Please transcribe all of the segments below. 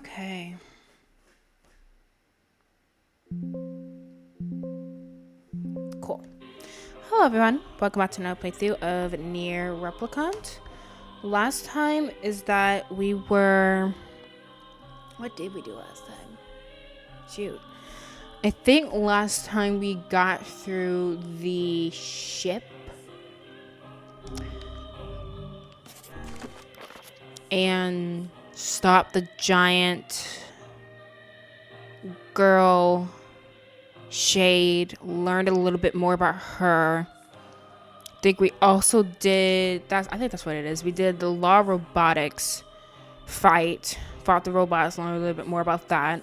Okay. Cool. Hello everyone. Welcome back to another playthrough of Nier Replicant. Last time is that we were... What did we do last time? Shoot. I think last time we got through the ship. And stopped the giant girl Shade, learned a little bit more about her. I think we also did I think that's what it is. We did the law robotics fight, fought the robots, learned a little bit more about that.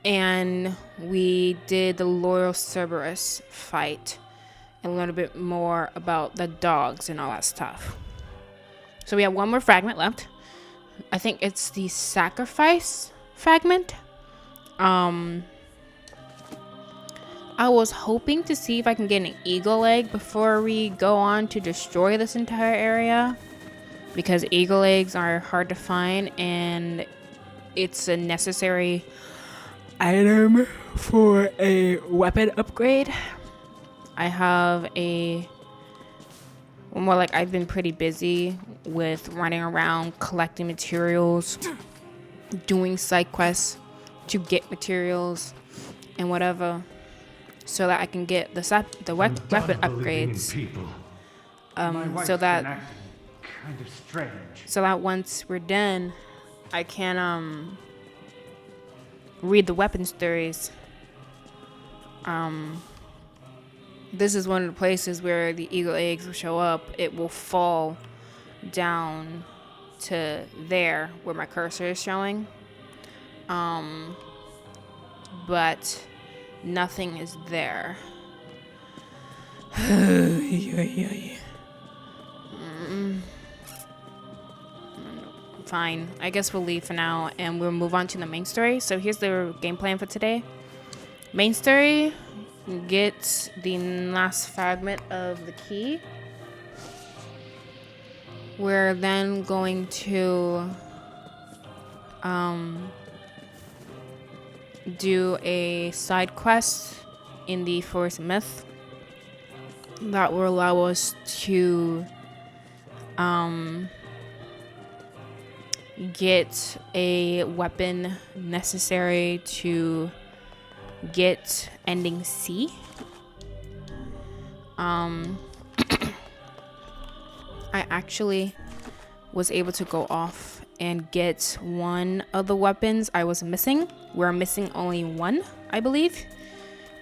And we did the loyal Cerberus fight and learned a bit more about the dogs and all that stuff. So we have one more fragment left. I think it's the sacrifice fragment. I was hoping to see if I can get an eagle egg before we go on to destroy this entire area, because eagle eggs are hard to find and it's a necessary item for a weapon upgrade. I've been pretty busy with running around collecting materials, doing side quests to get materials and whatever, so that I can get the weapon upgrades. So that once we're done, I can read the weapon stories. This is one of the places where the eagle eggs will show up. It will fall down to there where my cursor is showing. But nothing is there. Fine. I guess we'll leave for now and we'll move on to the main story. So here's the game plan for today. Main story, get the last fragment of the key. We're then going to do a side quest in the Forest Myth that will allow us to get a weapon necessary to get ending C. I actually was able to go off and get one of the weapons I was missing. We're missing only one, I believe,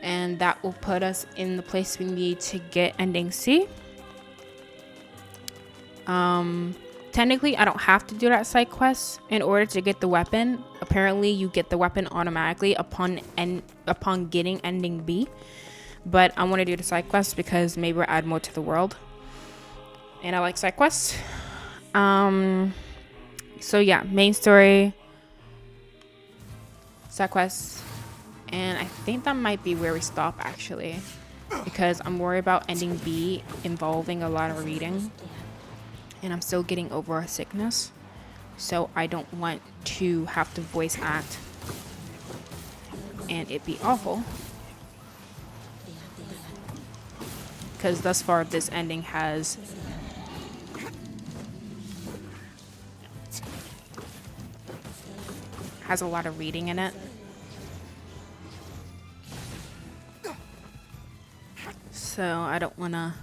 and that will put us in the place we need to get ending C. Technically I don't have to do that side quest in order to get the weapon. Apparently you get the weapon automatically upon getting ending B, but I want to do the side quest because maybe we'll add more to the world, and I like side quests. So yeah, main story, side quests, and I think that might be where we stop actually, because I'm worried about ending B involving a lot of reading, and I'm still getting over a sickness, so I don't want to have to voice act and it be awful, because thus far this ending has a lot of reading in it. So I don't want to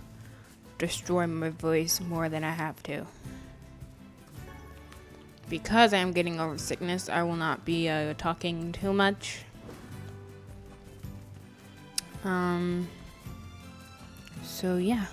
destroy my voice more than I have to. Because I am getting over sickness, I will not be talking too much. So yeah.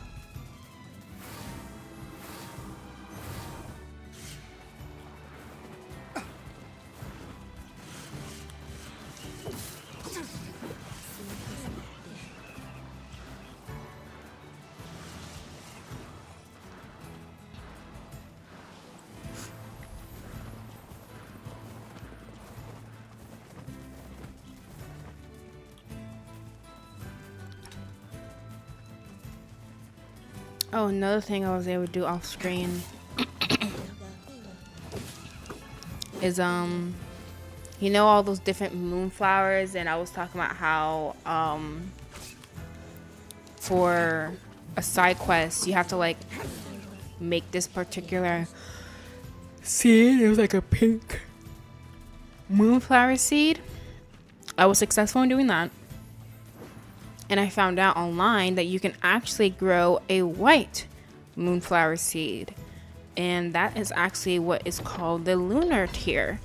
Oh, another thing I was able to do off screen is you know all those different moonflowers, and I was talking about how for a side quest you have to like make this particular seed. It was like a pink moonflower seed. I was successful in doing that, and I found out online that you can actually grow a white moonflower seed, and that is actually what is called the lunar tier.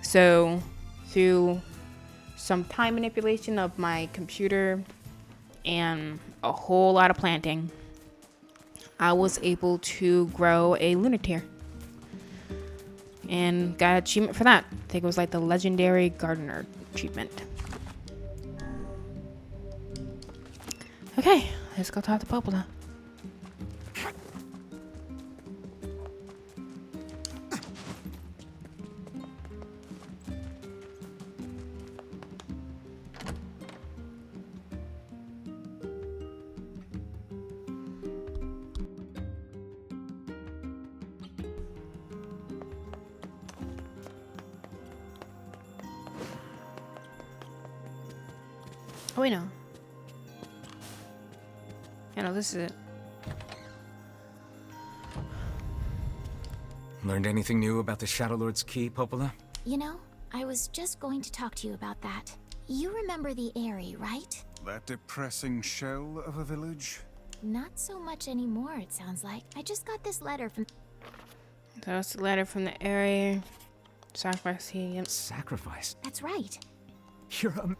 So through some time manipulation of my computer and a whole lot of planting, I was able to grow a lunar tier and got an achievement for that. I think it was like the legendary gardener achievement. Okay, let's go talk to Popola. Oh wait, no. Yeah, no, this is it. Learned anything new about the Shadow Lord's key, Popola? You know, I was just going to talk to you about that. You remember the Aerie, right? That depressing shell of a village? Not so much anymore, it sounds like. I just got this letter from... That's the letter from the Aerie. Sacrifice. Yep. Sacrifice? That's right. You're a...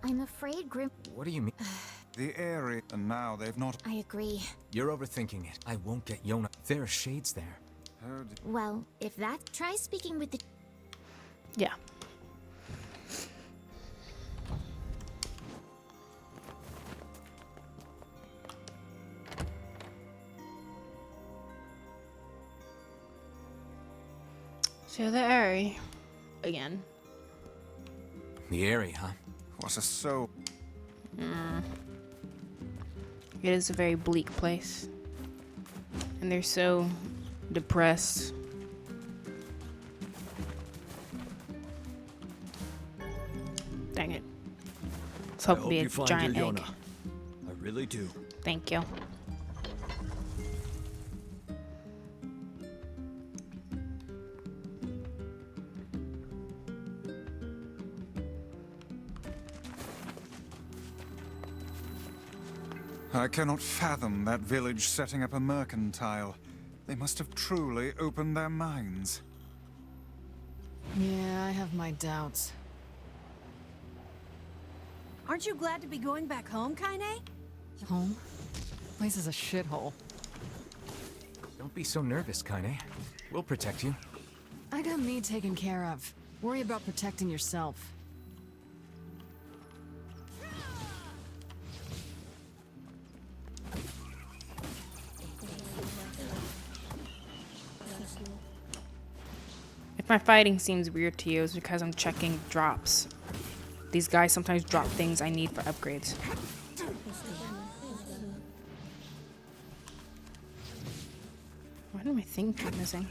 I'm afraid Grim... What do you mean? The Aerie, and now they've not I agree. You're overthinking it. I won't get Yona. There are shades there. heard. Well, if that... Try speaking with the... Yeah. So the Aerie again. The Aerie, huh? What a soul. It is a very bleak place, and they're so depressed. Dang it. Let's hope it'll be a giant egg. I really do. Thank you. I cannot fathom that village setting up a mercantile. They must have truly opened their minds. Yeah, I have my doubts. Aren't you glad to be going back home, Kaine? Home? Place is a shithole. Don't be so nervous, Kaine. We'll protect you. I got me taken care of. Worry about protecting yourself. If my fighting seems weird to you, it's because I'm checking drops. These guys sometimes drop things I need for upgrades. Why did my thing keep missing?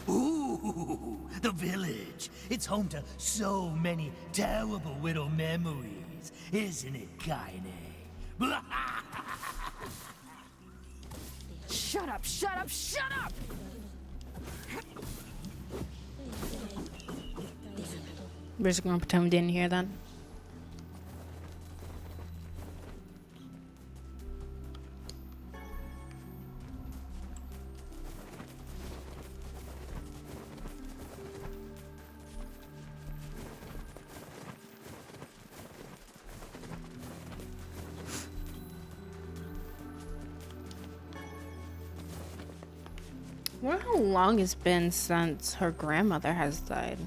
Ooh, the village. It's home to so many terrible little memories, isn't it, Kaine? Shut up, shut up, shut up! We're just gonna pretend we didn't hear that. Wonder how long it's been since her grandmother has died.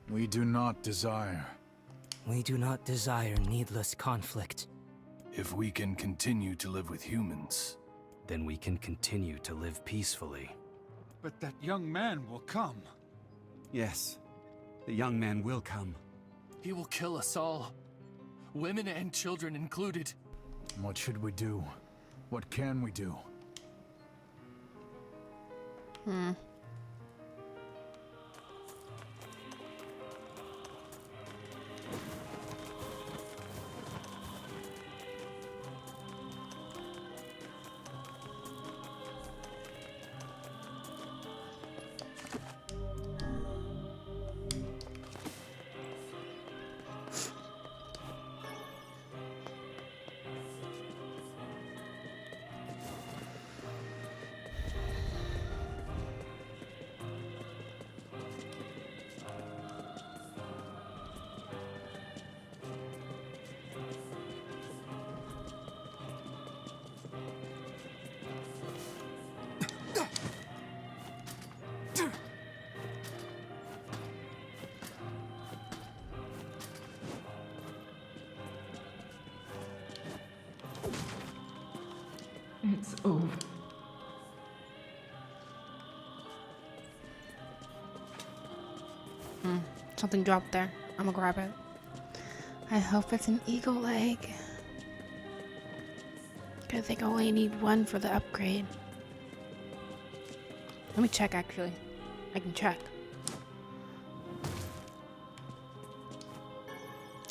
We do not desire. We do not desire needless conflict. If we can continue to live with humans, Then we can continue to live peacefully. But that young man will come. Yes, the young man will come. He will kill us all. Women and children included. what should we do? What can we do? It's over. Something dropped there. I'm gonna grab it. I hope it's an eagle egg. I think I only need one for the upgrade. Let me check actually. I can check.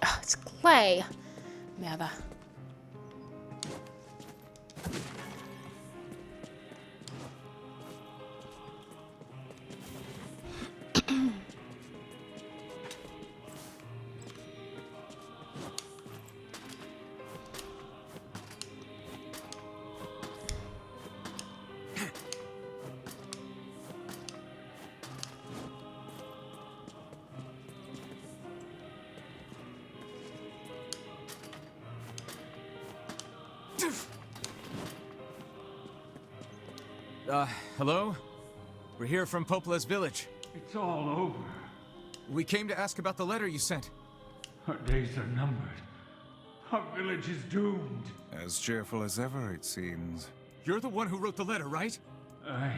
Oh, it's clay. Merda. Hello? We're here from Popola's village. It's all over. We came to ask about the letter you sent. Our days are numbered. Our village is doomed. As cheerful as ever, it seems. You're the one who wrote the letter, right? I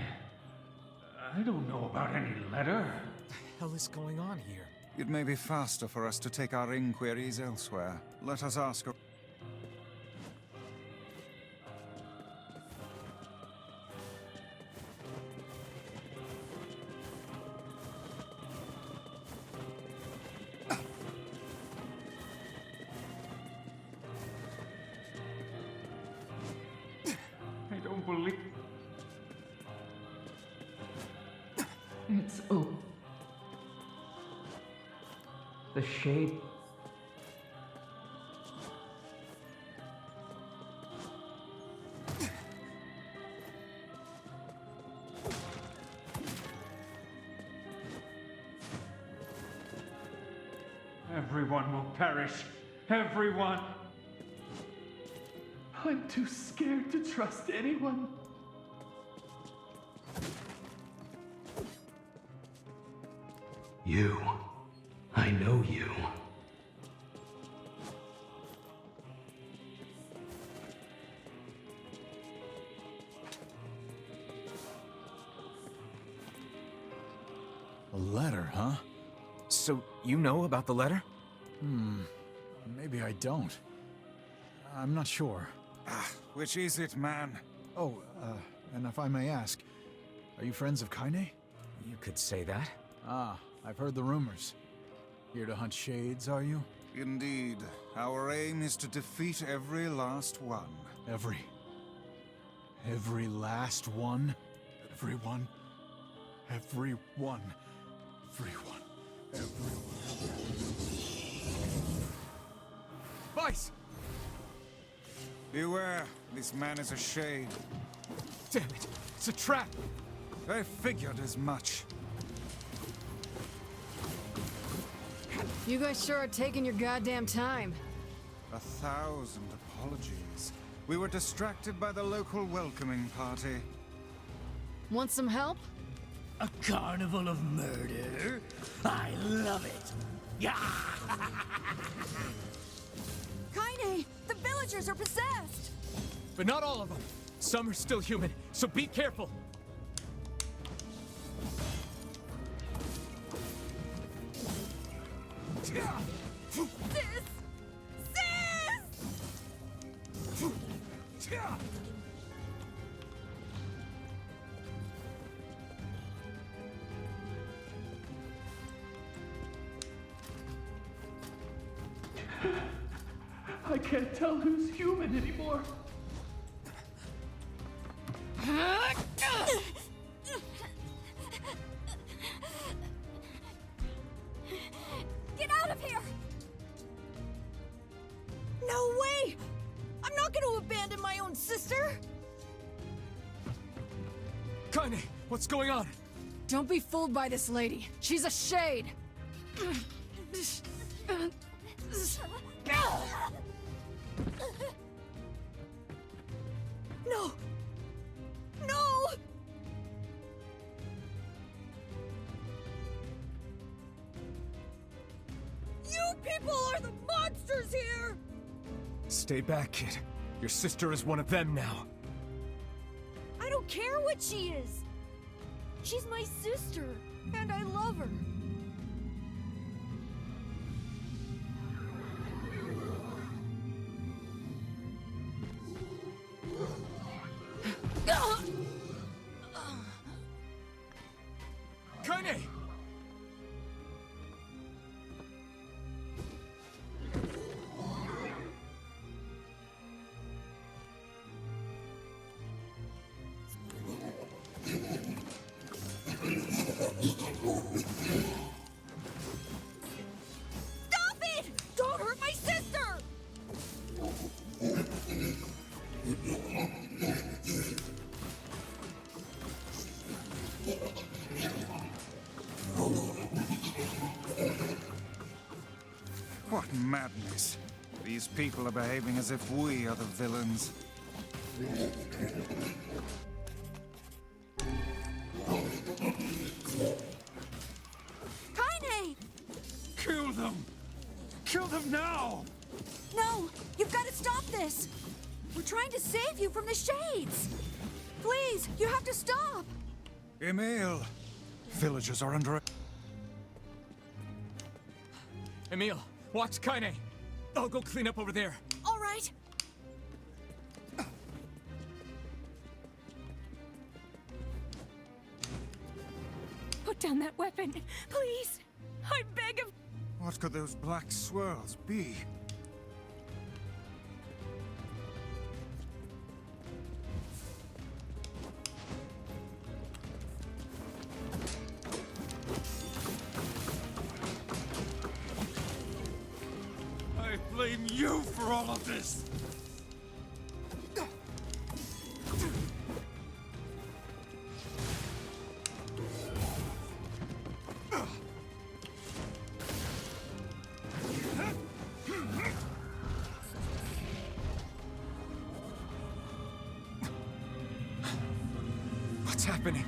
don't know about any letter. What the hell is going on here? It may be faster for us to take our inquiries elsewhere. Let us ask. I don't believe... It's over. The shape... Everyone will perish. Everyone. I'm too scared to trust anyone. You. I know you. A letter, huh? So, you know about the letter? Maybe I don't. I'm not sure. Which is it, man? Oh, and if I may ask, are you friends of Kaine? You could say that. Ah, I've heard the rumors. Here to hunt shades, are you? Indeed. Our aim is to defeat every last one. Every last one? Everyone? Everyone. Everyone. Everyone. Vice! Beware, this man is a shade. Damn it! It's a trap! I figured as much. You guys sure are taking your goddamn time. 1,000 apologies. We were distracted by the local welcoming party. Want some help? A carnival of murder? I love it! Yeah! Kaine, the villagers are possessed! But not all of them. Some are still human, so be careful. Sis! I can't tell who's human anymore. Get out of here! No way! I'm not going to abandon my own sister! Kaine, what's going on? Don't be fooled by this lady. She's a shade. No! No! You people are the monsters here! Stay back, kid. Your sister is one of them now. I don't care what she is! She's my sister, and I love her. Kaine! Stop it! Don't hurt my sister! What madness. These people are behaving as if we are the villains. Kaine! Kill them! Kill them now! No! You've got to stop this! We're trying to save you from the shades! Please, you have to stop! Emil! Villagers are under... Emil, watch Kaine. I'll go clean up over there. All right. Put down that weapon, please. I beg of... What could those black swirls be? I blame you for all of this! What's happening?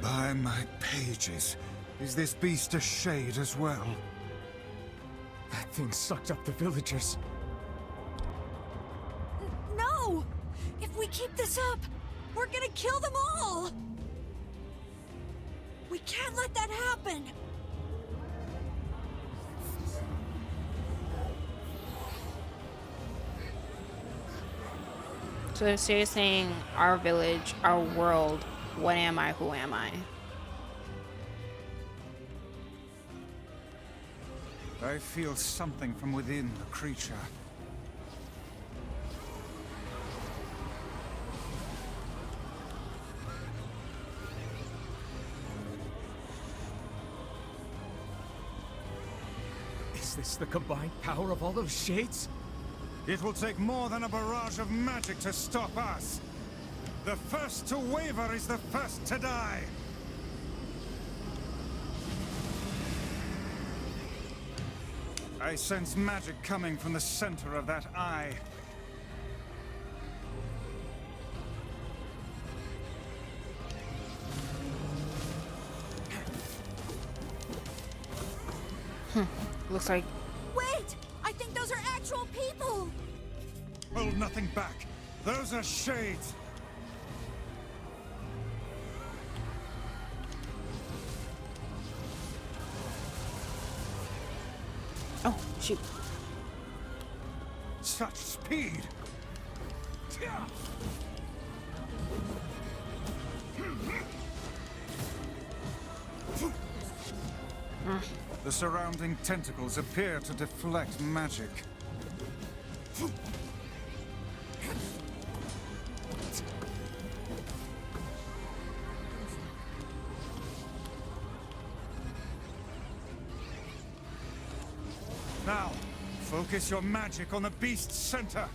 By my pages, is this beast a shade as well? That thing sucked up the villagers. No! If we keep this up, we're gonna kill them all! We can't let that happen! So you're saying our village, our world, what am I, who am I? I feel something from within the creature. Is this the combined power of all those shades? It will take more than a barrage of magic to stop us. The first to waver is the first to die. I sense magic coming from the center of that eye. Looks like... Wait! I think those are actual people! Hold nothing back. Those are shades. Oh, shoot. Such speed. The surrounding tentacles appear to deflect magic. Now, focus your magic on the beast's center.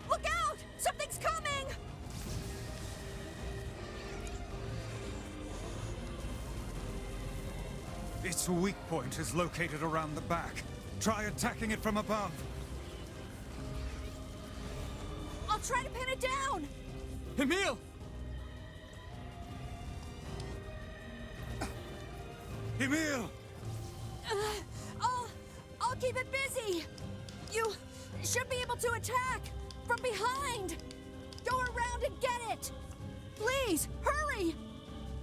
Look out! Something's coming! Its weak point is located around the back. Try attacking it from above. I'll try to pin it down! Emil! Emil! I'll keep it busy! You should be able to attack! From behind! Go around and get it! Please, hurry!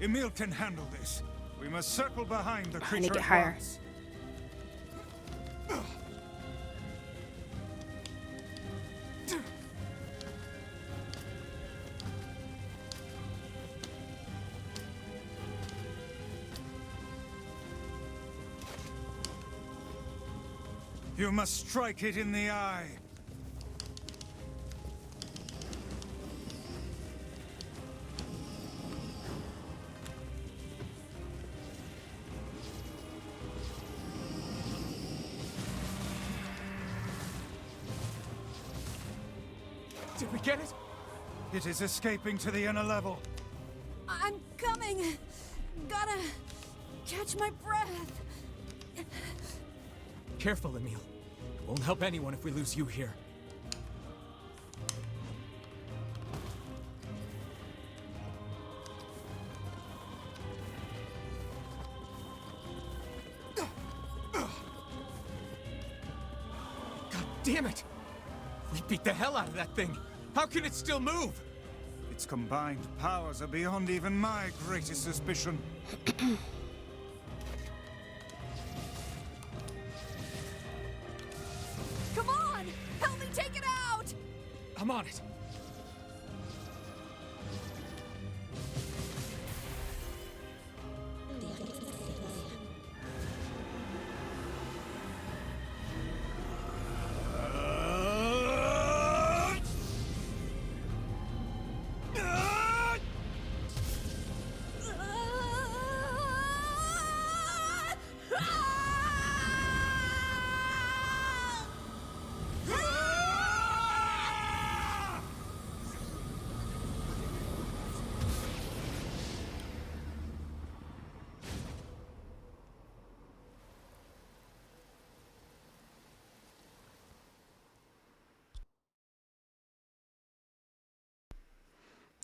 Emil can handle this. We must circle behind the I need creature to get at higher. once. You must strike it in the eye. Did we get it? It is escaping to the inner level. I'm coming! Gotta catch my breath. Careful, Emil. It won't help anyone if we lose you here. God damn it! We beat the hell out of that thing! How can it still move? Its combined powers are beyond even my greatest suspicion. Come on! Help me take it out! I'm on it.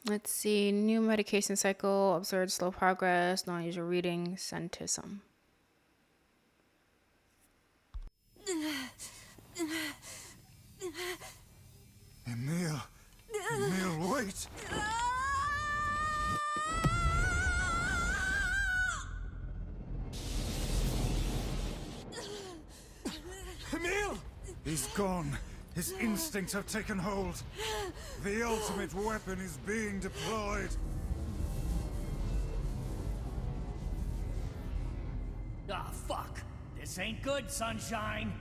Let's see. New medication cycle, observed slow progress, non-usual reading, send to some. Emil! Emil, wait! Emil! He's gone. His instincts have taken hold. The ultimate weapon is being deployed. Ah, fuck! This ain't good, Sunshine!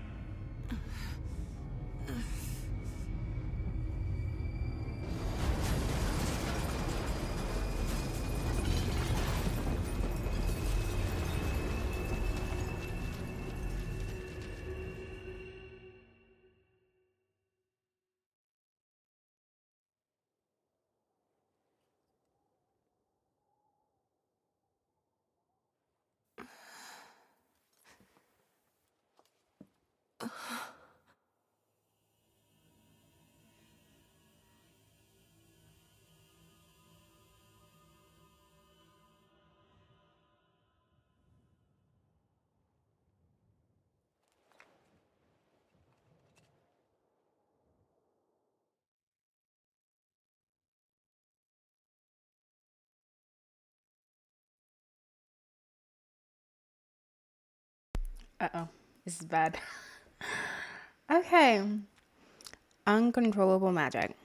Uh-oh. This is bad. Okay. Uncontrollable magic.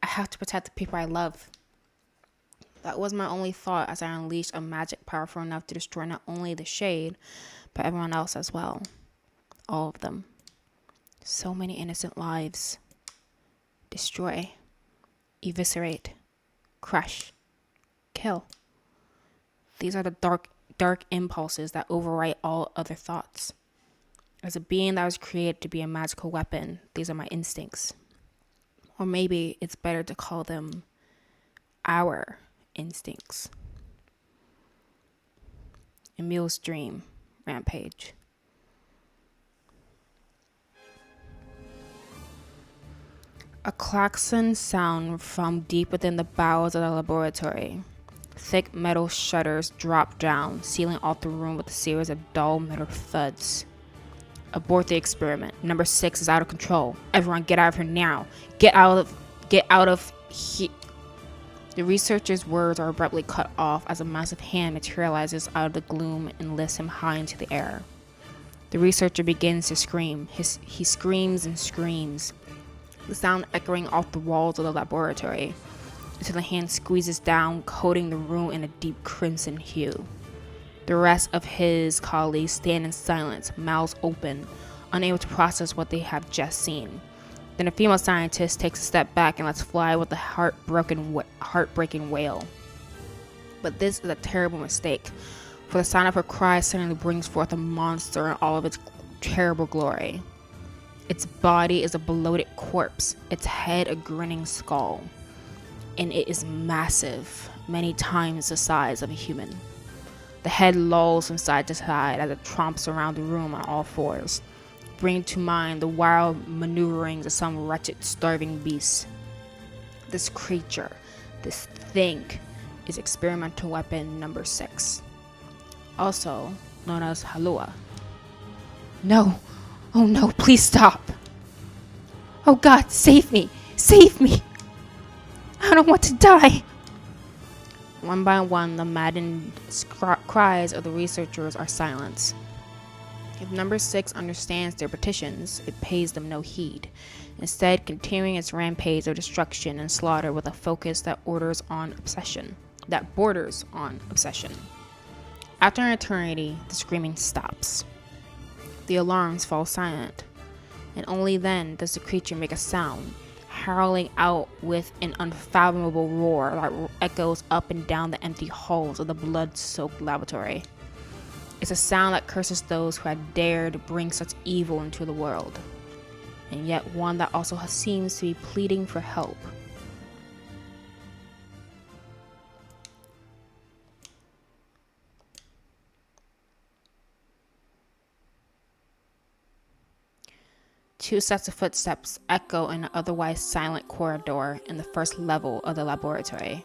I have to protect the people I love. That was my only thought as I unleashed a magic powerful enough to destroy not only the shade, but everyone else as well. All of them. So many innocent lives. Destroy. Eviscerate. Crush. Kill. These are the dark impulses that overwrite all other thoughts. As a being that was created to be a magical weapon, these are my instincts. Or maybe it's better to call them our instincts. Emil's dream. Rampage. A klaxon sound from deep within the bowels of the laboratory. Thick metal shutters drop down, sealing off the room with a series of dull metal thuds. Abort the experiment. Number 6 is out of control. Everyone get out of here now. Get out of here. The researcher's words are abruptly cut off as a massive hand materializes out of the gloom and lifts him high into the air. The researcher begins to scream. He screams and screams, the sound echoing off the walls of the laboratory, until the hand squeezes down, coating the room in a deep crimson hue. The rest of his colleagues stand in silence, mouths open, unable to process what they have just seen. Then a female scientist takes a step back and lets fly with a heartbreaking wail. But this is a terrible mistake, for the sound of her cry suddenly brings forth a monster in all of its terrible glory. Its body is a bloated corpse, its head a grinning skull, and it is massive, many times the size of a human. The head lolls from side to side as it tromps around the room on all fours, bringing to mind the wild maneuverings of some wretched, starving beast. This creature, this thing, is experimental weapon number 6, also known as Halua. No! Oh no, please stop! Oh God, save me! Save me! I don't want to die! One by one, the maddened cries of the researchers are silenced. If number 6 understands their petitions, it pays them no heed, instead continuing its rampage of destruction and slaughter with a focus that borders on obsession. After an eternity, the screaming stops. The alarms fall silent, and only then does the creature make a sound, howling out with an unfathomable roar that echoes up and down the empty halls of the blood-soaked laboratory. It's a sound that curses those who had dared to bring such evil into the world, and yet one that also seems to be pleading for help. Two sets of footsteps echo in an otherwise silent corridor in the first level of the laboratory.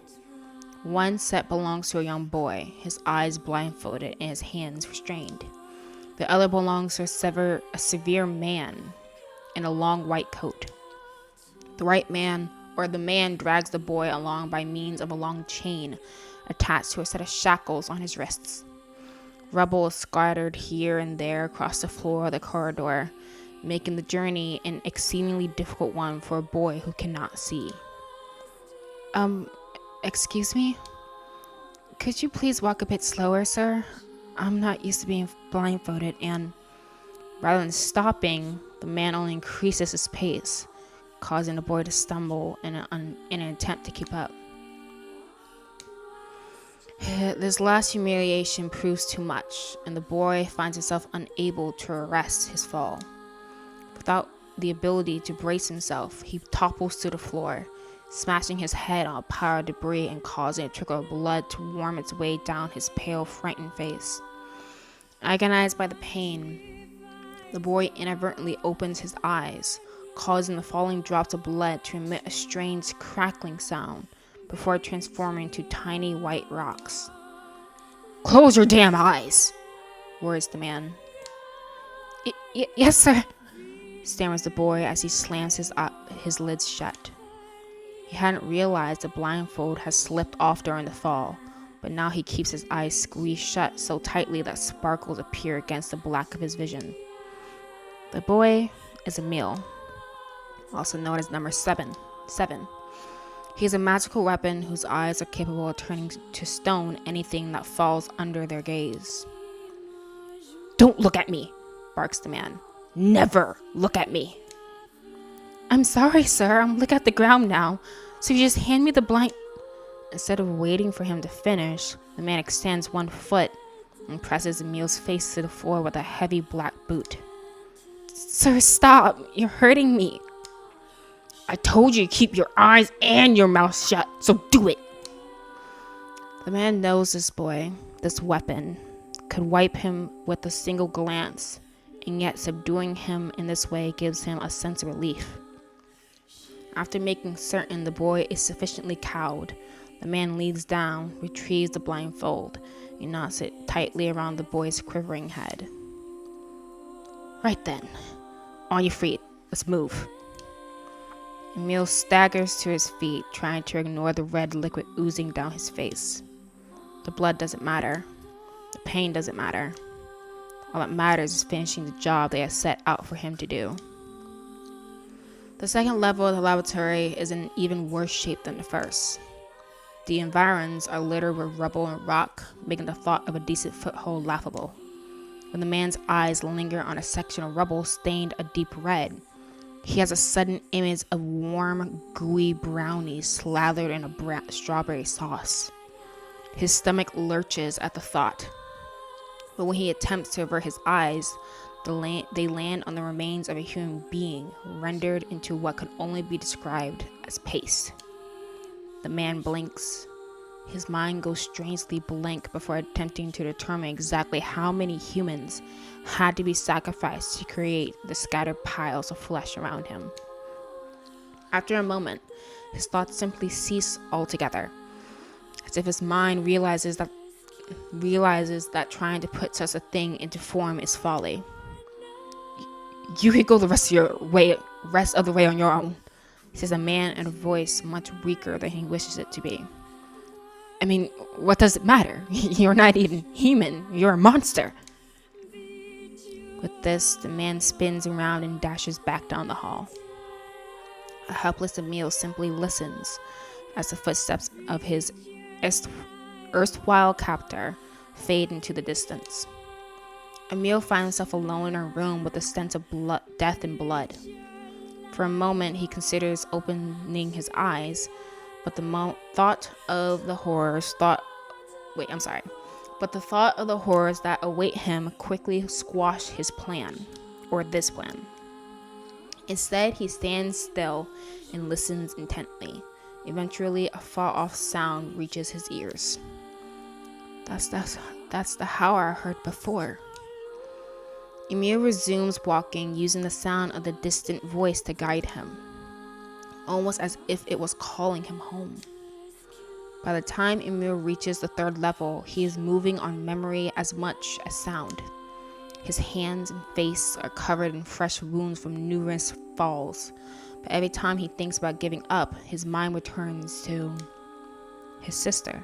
One set belongs to a young boy, his eyes blindfolded and his hands restrained. The other belongs to a severe man in a long white coat. The man drags the boy along by means of a long chain attached to a set of shackles on his wrists. Rubble is scattered here and there across the floor of the corridor, making the journey an exceedingly difficult one for a boy who cannot see. Excuse me? Could you please walk a bit slower, sir? I'm not used to being blindfolded, and rather than stopping, the man only increases his pace, causing the boy to stumble in an attempt to keep up. This last humiliation proves too much, and the boy finds himself unable to arrest his fall. Without the ability to brace himself, he topples to the floor, smashing his head on a pile of debris and causing a trickle of blood to worm its way down his pale, frightened face. Agonized by the pain, the boy inadvertently opens his eyes, causing the falling drops of blood to emit a strange crackling sound before transforming to tiny white rocks. "Close your damn eyes!" roars the man. Yes, sir," stammers the boy as he slams his lids shut. He hadn't realized the blindfold had slipped off during the fall, but now he keeps his eyes squeezed shut so tightly that sparkles appear against the black of his vision. The boy is Emil, also known as number 7. He is a magical weapon whose eyes are capable of turning to stone anything that falls under their gaze. "Don't look at me," barks the man. "Never look at me." "I'm sorry, sir. I'm looking at the ground now. So you just hand me the blind..." Instead of waiting for him to finish, the man extends one foot and presses Emil's face to the floor with a heavy black boot. "Sir, stop. You're hurting me." "I told you to keep your eyes and your mouth shut, so do it." The man knows this boy, this weapon, could wipe him with a single glance, and yet subduing him in this way gives him a sense of relief. After making certain the boy is sufficiently cowed, the man leans down, retrieves the blindfold, and knots it tightly around the boy's quivering head. "Right then. On your feet. Let's move." Emil staggers to his feet, trying to ignore the red liquid oozing down his face. The blood doesn't matter. The pain doesn't matter. All that matters is finishing the job they have set out for him to do. The second level of the laboratory is in even worse shape than the first. The environs are littered with rubble and rock, making the thought of a decent foothold laughable. When the man's eyes linger on a section of rubble stained a deep red, he has a sudden image of warm, gooey brownies slathered in a strawberry sauce. His stomach lurches at the thought, but when he attempts to avert his eyes, they land on the remains of a human being rendered into what could only be described as paste. The man blinks. His mind goes strangely blank before attempting to determine exactly how many humans had to be sacrificed to create the scattered piles of flesh around him. After a moment, his thoughts simply cease altogether, as if his mind realizes that trying to put such a thing into form is folly. "You can go the rest of the way on your own," says a man in a voice much weaker than he wishes it to be. "I mean, what does it matter? You're not even human. You're a monster." With this, the man spins around and dashes back down the hall. A helpless Emil simply listens as the footsteps of his erstwhile captor fade into the distance. Emil finds himself alone in a room with a stench of death and blood. For a moment, he considers opening his eyes, but the thought of the horrors that await him quickly squashed his plan, or this plan. Instead, he stands still and listens intently. Eventually, a far-off sound reaches his ears. That's the howl I heard before. Emil resumes walking, using the sound of the distant voice to guide him, almost as if it was calling him home. By the time Emil reaches the 3rd level, he is moving on memory as much as sound. His hands and face are covered in fresh wounds from numerous falls, but every time he thinks about giving up, his mind returns to his sister.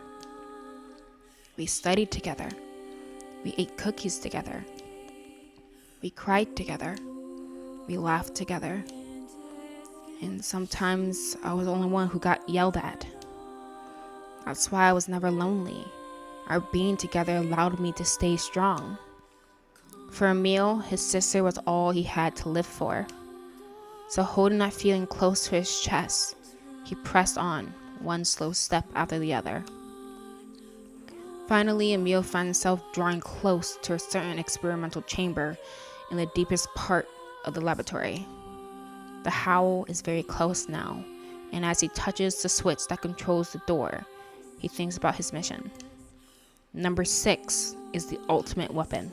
We studied together. We ate cookies together. We cried together. We laughed together. And sometimes I was the only one who got yelled at. That's why I was never lonely. Our being together allowed me to stay strong. For Emil, his sister was all he had to live for. So holding that feeling close to his chest, he pressed on, one slow step after the other. Finally, Emil found himself drawing close to a certain experimental chamber in the deepest part of the laboratory. The howl is very close now, and as he touches the switch that controls the door, he thinks about his mission. Number 6 is the ultimate weapon.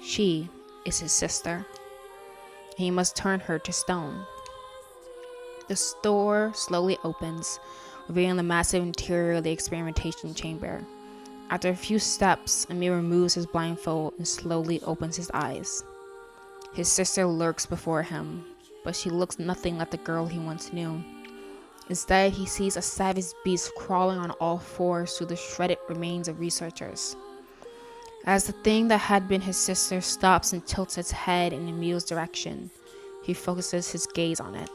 She is his sister, and he must turn her to stone. The door slowly opens, revealing the massive interior of the experimentation chamber. After a few steps, Emil removes his blindfold and slowly opens his eyes. His sister lurks before him, but she looks nothing like the girl he once knew. Instead, he sees a savage beast crawling on all fours through the shredded remains of researchers. As the thing that had been his sister stops and tilts its head in Emil's direction, he focuses his gaze on it.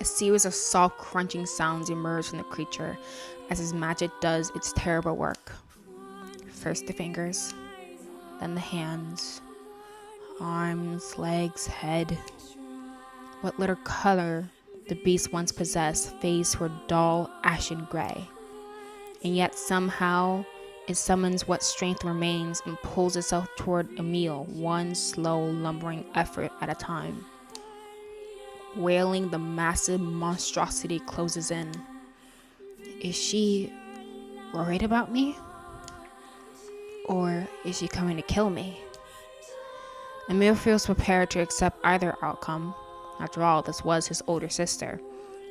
A series of soft crunching sounds emerge from the creature as his magic does its terrible work. First the fingers, then the hands, arms, legs, head. What little color the beast once possessed fades to a dull, ashen gray. And yet somehow it summons what strength remains and pulls itself toward Emil, one slow, lumbering effort at a time. Wailing, the massive monstrosity closes in. Is she worried about me? Or is she coming to kill me? Emil feels prepared to accept either outcome. After all, this was his older sister,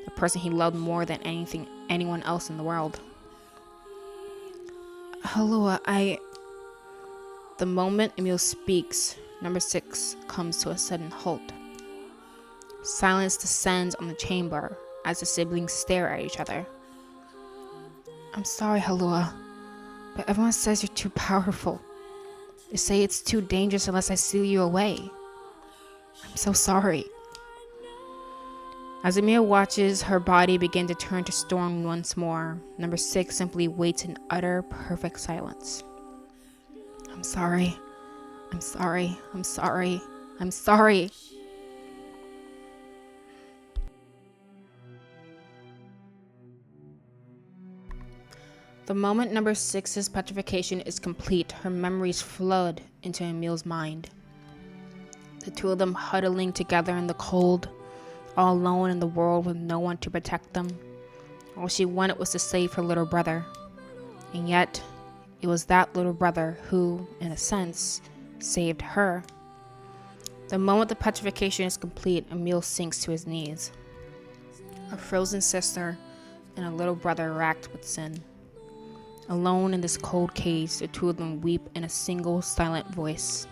the person he loved more than anyone else in the world. Hello, The moment Emil speaks, number 6 comes to a sudden halt. Silence descends on the chamber as the siblings stare at each other. I'm sorry, Halua, but everyone says you're too powerful. They say it's too dangerous unless I seal you away. I'm so sorry. As Emil watches her body begin to turn to stone once more, number 6 simply waits in utter, perfect silence. I'm sorry. I'm sorry. I'm sorry. I'm sorry. The moment number 6's petrification is complete, her memories flood into Emil's mind. The two of them huddling together in the cold, all alone in the world with no one to protect them. All she wanted was to save her little brother. And yet, it was that little brother who, in a sense, saved her. The moment the petrification is complete, Emil sinks to his knees. A frozen sister and a little brother racked with sin. Alone in this cold cage, the two of them weep in a single silent voice.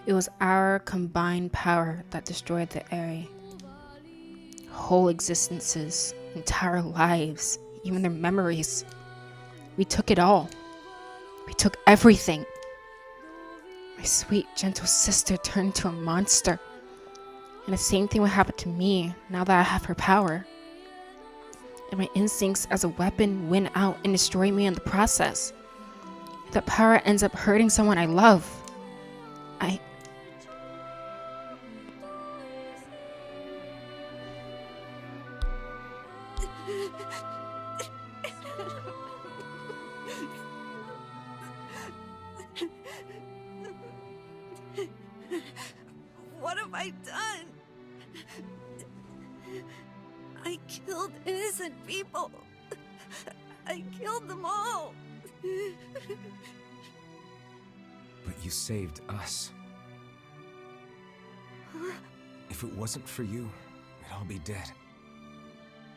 It was our combined power that destroyed the Aerie. Whole existences, entire lives, even their memories. We took it all. We took everything. My sweet, gentle sister turned into a monster. And the same thing will happen to me now that I have her power. And my instincts as a weapon win out and destroy me in the process. If that power ends up hurting someone I love, What have I done? I killed innocent people. I killed them all. But you saved us. If it wasn't for you, we'd all be dead.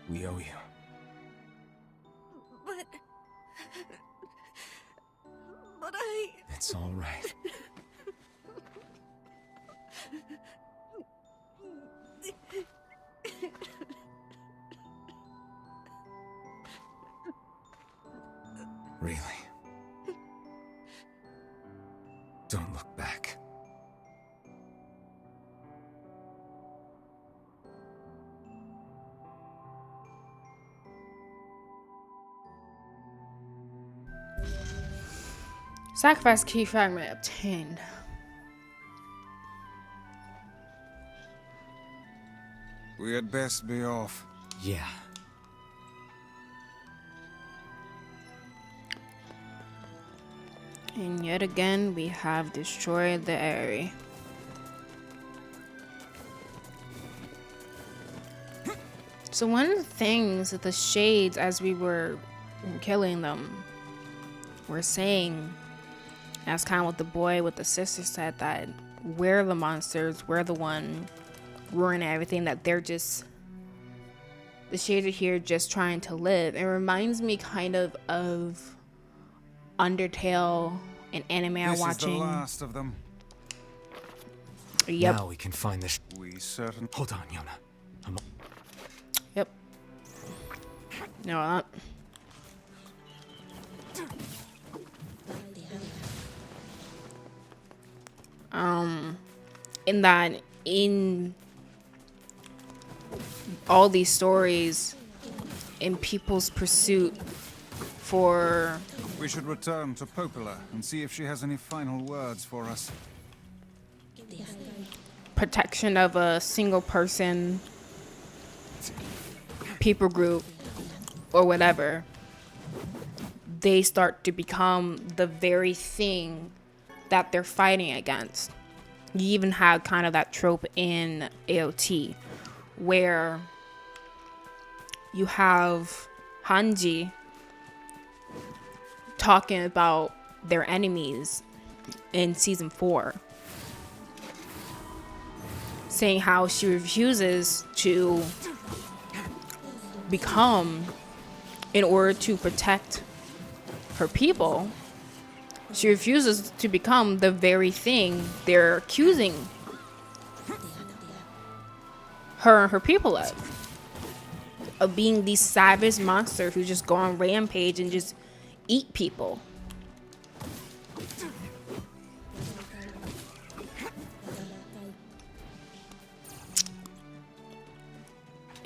We owe you. But I... It's all right. Really? Don't look back. Sacrifice key fragment obtained. We had best be off. Yeah. And yet again, we have destroyed the Aerie. So one of the things that the shades, as we were killing them, were saying, that's kind of what the boy with the sister said, that we're the monsters, we're the one ruining everything, that they're just, the shades are here just trying to live. It reminds me kind of Undertale, an anime I'm watching. This is the last of them. Yep. Now we can find this. We certain. Hold on, Yona. Yep. No, not. In all these stories, in people's pursuit for... We should return to Popola and see if she has any final words for us. protection of a single person, people group, or whatever, they start to become the very thing that they're fighting against. You even have kind of that trope in AOT where you have Hanji talking about their enemies in season 4, saying how she refuses to become, in order to protect her people, she refuses to become the very thing they're accusing her and her people of being these savage monsters who just go on rampage and just eat people.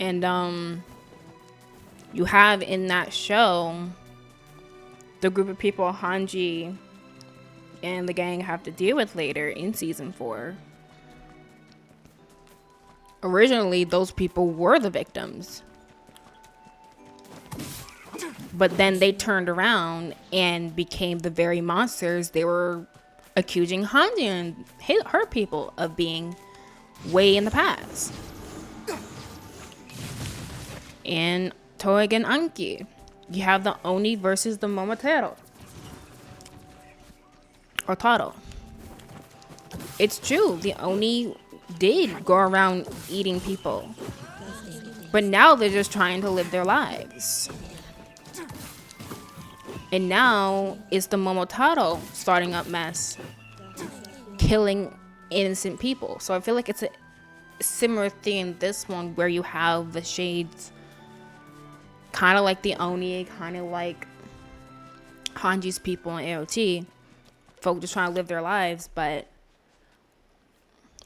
And you have in that show the group of people Hanji and the gang have to deal with later in season 4. Originally, those people were the victims. But then they turned around and became the very monsters they were accusing Hanji and her people of being way in the past. In Togen Anki, you have the Oni versus the Momotaro. Or Taro. It's true, the Oni did go around eating people. But now they're just trying to live their lives. And now it's the Momotaro starting up mess, killing innocent people. So I feel like it's a similar thing in this one where you have the shades kind of like the Oni, kind of like Hanji's people in AOT. Folk just trying to live their lives, but...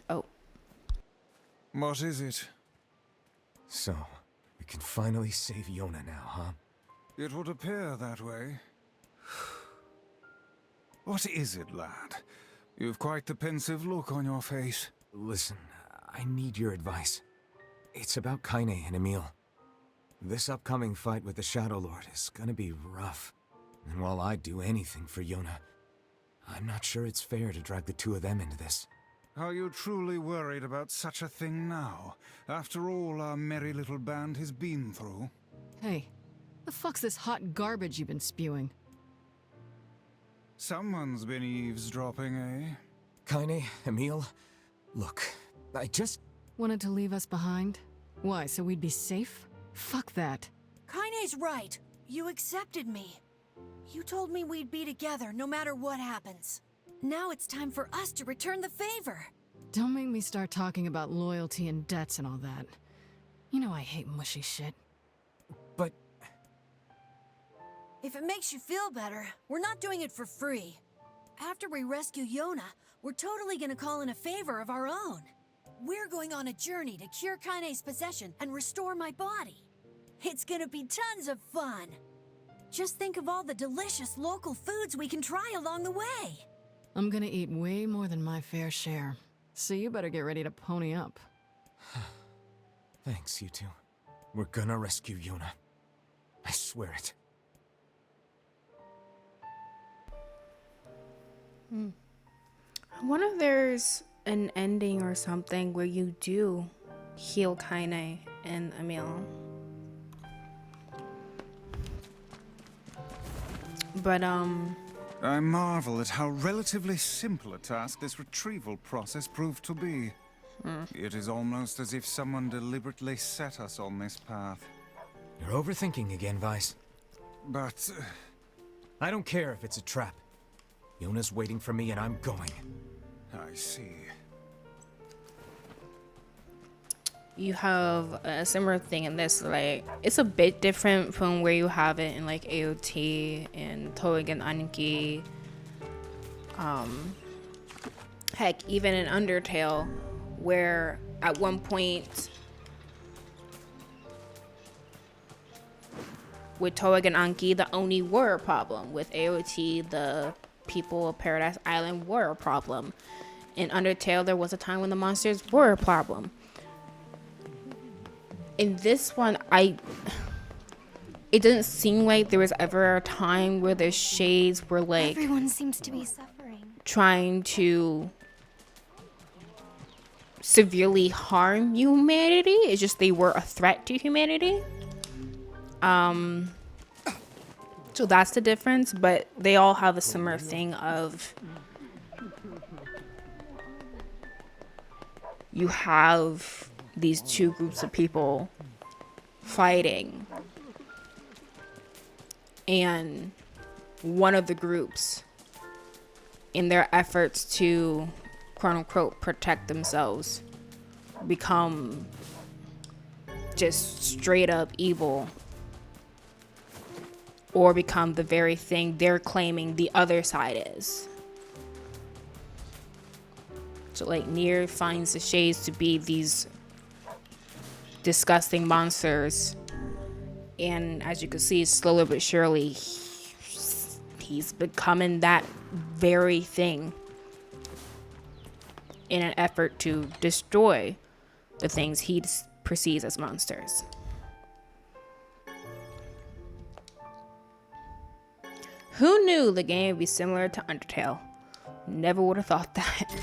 Oh. What is it? So, we can finally save Yona now, huh? It would appear that way. What is it, lad? You've quite the pensive look on your face. Listen, I need your advice. It's about Kaine and Emil. This upcoming fight with the Shadow Lord is gonna be rough. And while I'd do anything for Yona, I'm not sure it's fair to drag the two of them into this. Are you truly worried about such a thing now, after all our merry little band has been through? Hey, the fuck's this hot garbage you've been spewing? Someone's been eavesdropping, eh? Kaine, Emil, look, I just... Wanted to leave us behind? Why, so we'd be safe? Fuck that. Kaine's right. You accepted me. You told me we'd be together no matter what happens. Now it's time for us to return the favor. Don't make me start talking about loyalty and debts and all that. You know I hate mushy shit. But... If it makes you feel better, we're not doing it for free. After we rescue Yona, we're totally gonna call in a favor of our own. We're going on a journey to cure Kaine's possession and restore my body. It's gonna be tons of fun. Just think of all the delicious local foods we can try along the way. I'm gonna eat way more than my fair share. So you better get ready to pony up. Thanks, you two. We're gonna rescue Yona. I swear it. I wonder if there's an ending or something where you do heal Kaine and Emil. But I marvel at how relatively simple a task this retrieval process proved to be. It is almost as if someone deliberately set us on this path. You're overthinking again, Vice. But... I don't care if it's a trap. Yona's waiting for me and I'm going. I see. you have a similar thing in this. Like, it's a bit different from where you have it in like AOT and Touhougen Anki. Heck, even in Undertale, where at one point with Touhougen Anki, the Oni were a problem. With AOT, the people of Paradise Island were a problem. In Undertale, there was a time when the monsters were a problem. In this one, it doesn't seem like there was ever a time where the shades were like everyone seems to be suffering, trying to severely harm humanity. It's just they were a threat to humanity. So that's the difference, but they all have a similar thing of you have these two groups of people fighting, and one of the groups, in their efforts to quote unquote protect themselves, become just straight up evil, or become the very thing they're claiming the other side is. So like Nier finds the shades to be these disgusting monsters, and as you can see, slowly but surely he's becoming that very thing in an effort to destroy the things he perceives as monsters. Who knew the game would be similar to Undertale? Never would have thought that.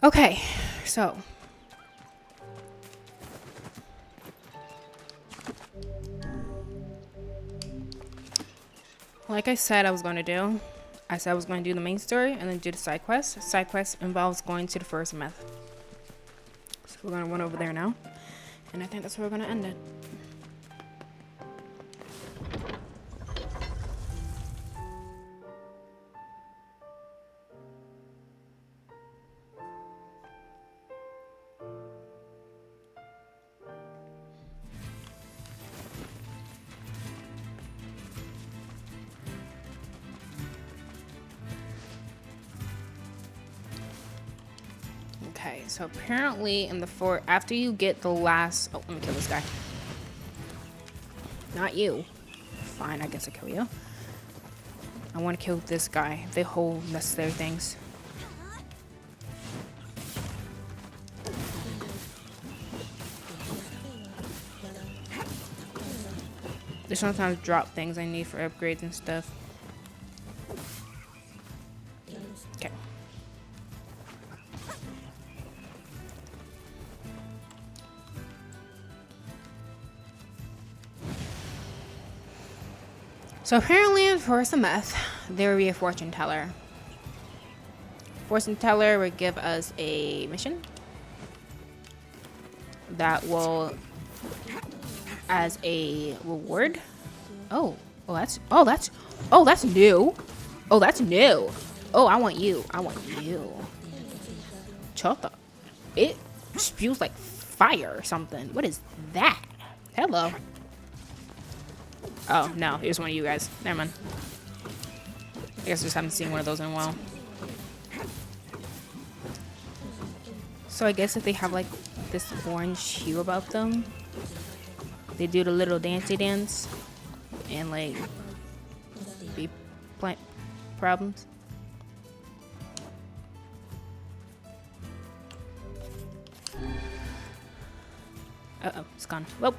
Okay, so like I said I was going to do, I said I was going to do the main story and then do the side quest. Side quest involves going to the first myth. So we're going to run over there now. And I think that's where we're going to end it. Okay, so apparently in the fort, after you get the last... Oh, let me kill this guy. Not you. Fine, I guess I kill you. I want to kill this guy. They hold necessary things. They sometimes drop things I need for upgrades and stuff. Okay. So apparently for some meth, there will be a fortune teller. Fortune teller will give us a mission that will, as a reward. That's new. Oh, that's new. Oh, I want you. Chota. It spews like fire or something. What is that? Hello. Oh, no. It was one of you guys. Never mind. I guess I just haven't seen one of those in a while. So I guess if they have like this orange hue about them, they do the little dancey dance and like be problems. Uh-oh, it's gone. Whoa.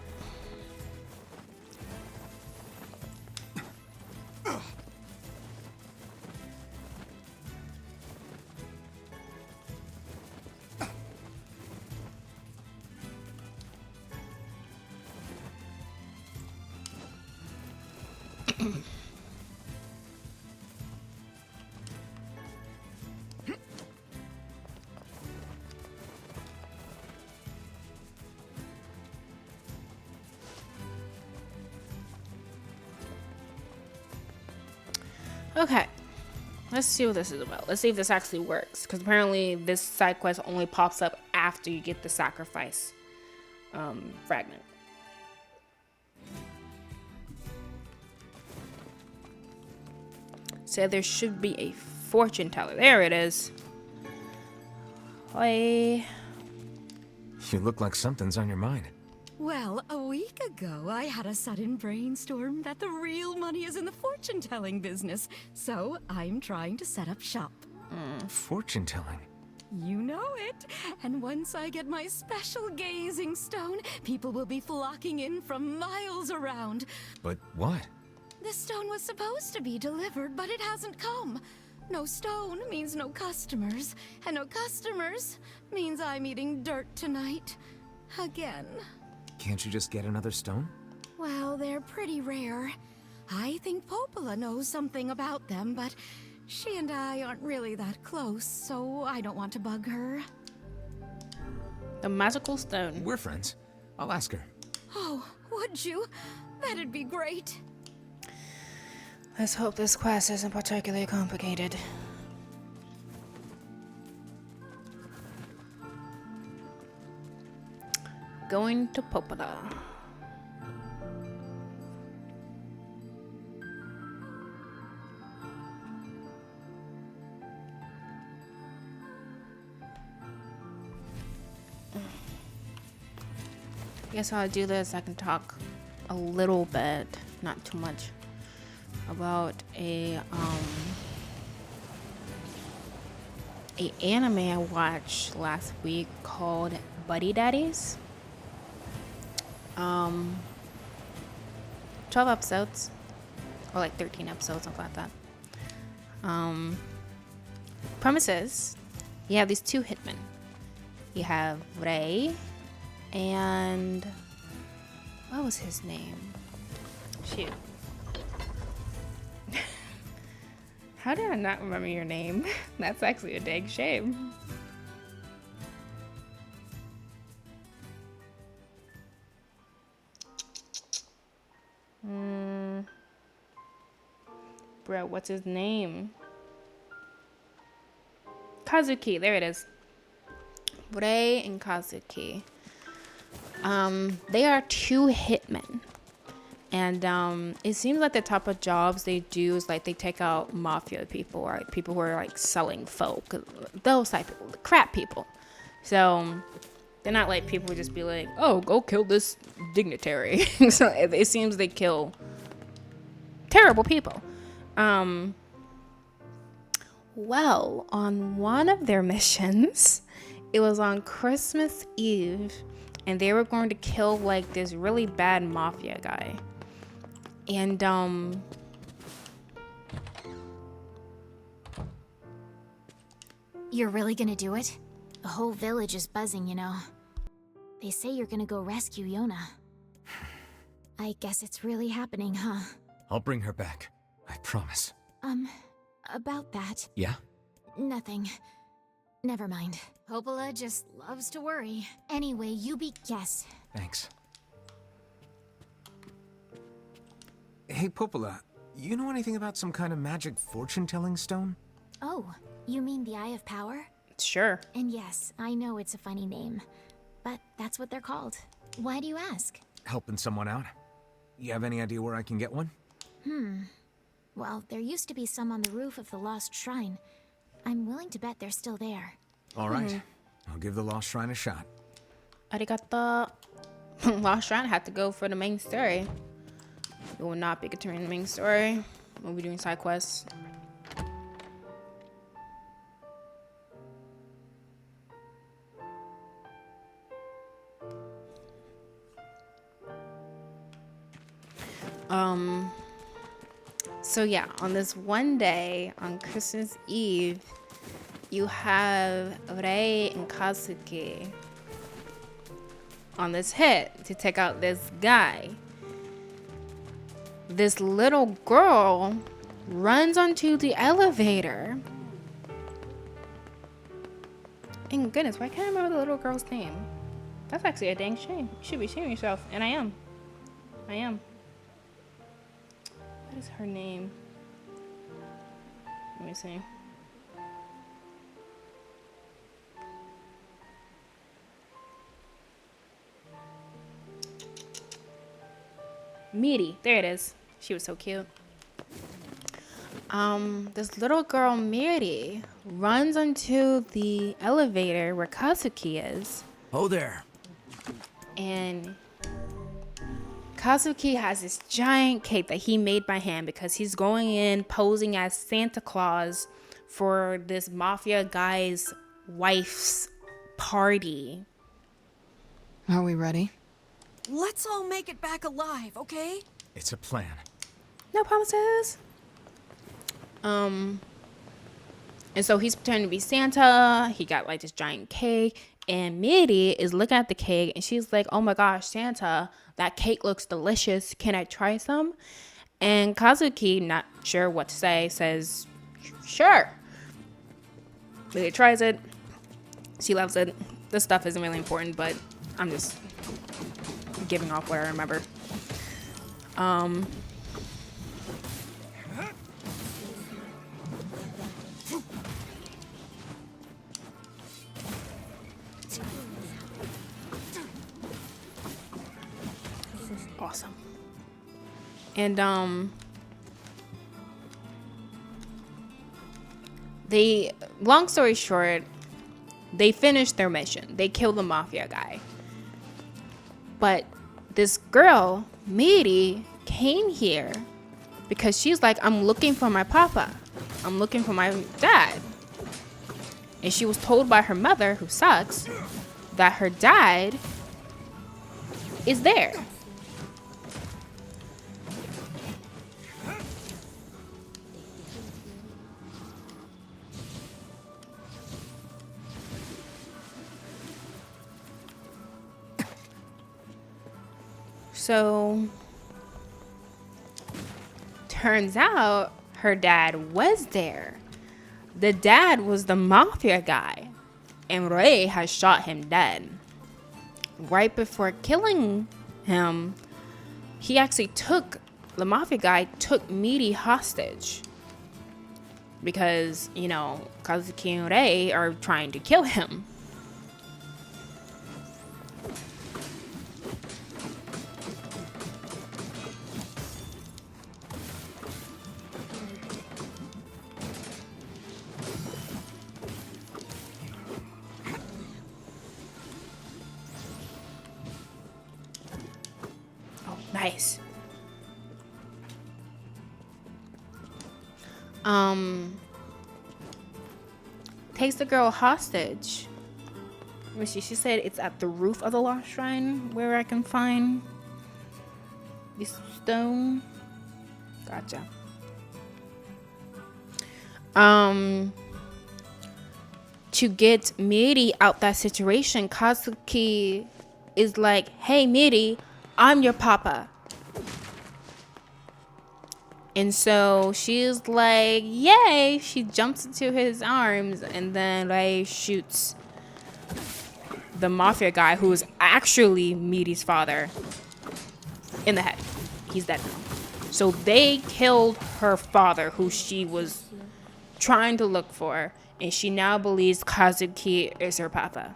Okay, let's see what this is about. Let's see if this actually works, because apparently this side quest only pops up after you get the sacrifice fragment. So there should be a fortune teller. There it is. Hi. You look like something's on your mind. Well, a week ago, I had a sudden brainstorm that the real money is in the fortune-telling business, so I'm trying to set up shop. Fortune telling? You know it. And once I get my special gazing stone, people will be flocking in from miles around. But what? The stone was supposed to be delivered, but it hasn't come. No stone means no customers, and no customers means I'm eating dirt tonight. Again. Can't you just get another stone? Well, they're pretty rare. I think Popola knows something about them, but she and I aren't really that close, so I don't want to bug her. The magical stone. We're friends. I'll ask her. Oh, would you? That'd be great. Let's hope this quest isn't particularly complicated. Going to Popola. I guess I'll do this. I can talk a little bit, not too much, about a anime I watched last week called Buddy Daddies. 12 episodes, or like 13 episodes, something like that. Premises: you have these two hitmen. You have Ray and what was his name? Shoot. How did I not remember your name? That's actually a dang shame. Bro, what's his name? Kazuki, there it is. Ray and Kazuki. They are two hitmen. And it seems like the type of jobs they do is like they take out mafia people or like people who are like selling folk. Those type of people, crap people. So they're not like people who just be like, oh, go kill this dignitary. So it seems they kill terrible people. Well, on one of their missions, it was on Christmas Eve, and they were going to kill like this really bad mafia guy. And You're really gonna do it? The whole village is buzzing, you know. They say you're gonna go rescue Yona. I guess it's really happening, huh? I'll bring her back. I promise. About that. Yeah? Nothing. Never mind. Popola just loves to worry. Anyway, you be guess. Thanks. Hey, Popola, you know anything about some kind of magic fortune-telling stone? Oh, you mean the Eye of Power? Sure. And yes, I know it's a funny name, but that's what they're called. Why do you ask? Helping someone out. You have any idea where I can get one? Well, there used to be some on the roof of the Lost Shrine. I'm willing to bet they're still there. All right. I'll give the Lost Shrine a shot. Arigato. Lost Shrine had to go for the main story. We will not be continuing the main story. We'll be doing side quests. So yeah, on this one day, on Christmas Eve, you have Rei and Kazuki on this hit to take out this guy. This little girl runs onto the elevator. And goodness, why can't I remember the little girl's name? That's actually a dang shame. You should be shaming yourself. And I am. What is her name? Let me see. Miri. There it is. She was so cute. This little girl, Miri, runs onto the elevator where Kazuki is. Oh there. And Kazuki has this giant cake that he made by hand because he's going in posing as Santa Claus for this mafia guy's wife's party. Are we ready? Let's all make it back alive, okay? It's a plan. No promises. And so he's pretending to be Santa. He got like this giant cake. And Miri is looking at the cake and she's like, oh my gosh, Santa, that cake looks delicious. Can I try some? And Kazuki, not sure what to say, says, sure. Miri tries it. She loves it. This stuff isn't really important, but I'm just giving off what I remember. Awesome. And they, long story short, they finished their mission. They killed the mafia guy. But this girl, Miri, came here because she's like, I'm looking for my papa. I'm looking for my dad. And she was told by her mother, who sucks, that her dad is there. So, turns out her dad was there. The dad was the mafia guy, and Rei has shot him dead. Right before killing him, he actually took, the mafia guy took Miri hostage. Because, you know, Kazuki and Rei are trying to kill him. Nice. Takes the girl hostage. Let me see. She said it's at the roof of the Lost Shrine where I can find this stone. Gotcha. To get Miri out that situation, Kazuki is like, hey Miri, I'm your papa. And so she's like, yay, she jumps into his arms and then like shoots the mafia guy who's actually Miri's father in the head. He's dead now. So they killed her father, who she was trying to look for, and she now believes Kazuki is her papa.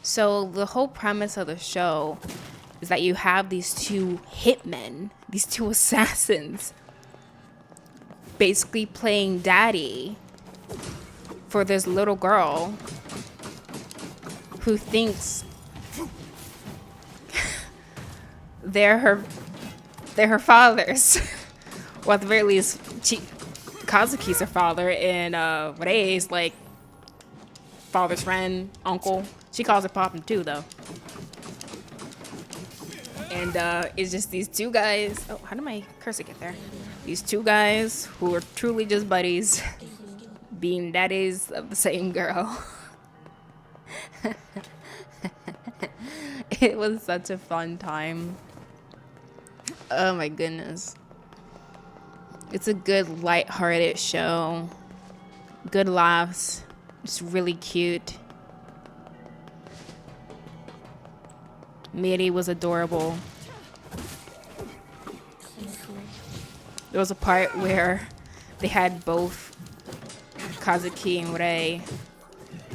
So the whole premise of the show is that you have these two hitmen, these two assassins, basically playing daddy for this little girl who thinks they're her fathers. Well, at the very least, Kazuki's her father, and Rei is like father's friend, uncle. She calls her papa too, though. And it's just these two guys. Oh, how did my cursor get there? These two guys who are truly just buddies, being daddies of the same girl. It was such a fun time. Oh my goodness. It's a good light-hearted show. Good laughs. It's really cute. Miri was adorable. There was a part where they had both Kazuki and Rei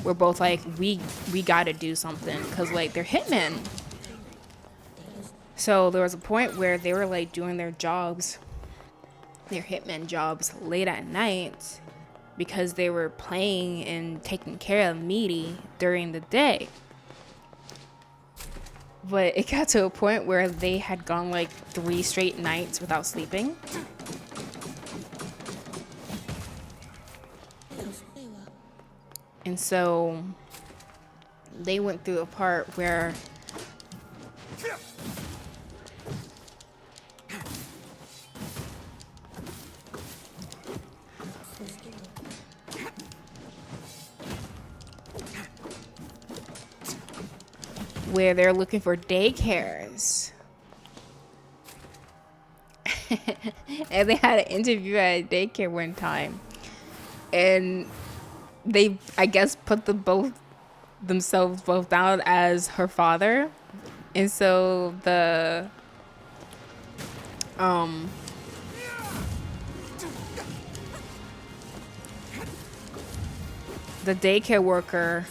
were both like, we gotta do something, because like they're hitmen. So there was a point where they were like doing their jobs, their hitman jobs, late at night because they were playing and taking care of Miri during the day. But it got to a point where they had gone like 3 straight nights without sleeping. And so they went through a part where they're looking for daycares. And they had an interview at a daycare one time. And they, I guess, put themselves both down as her father. And so the daycare worker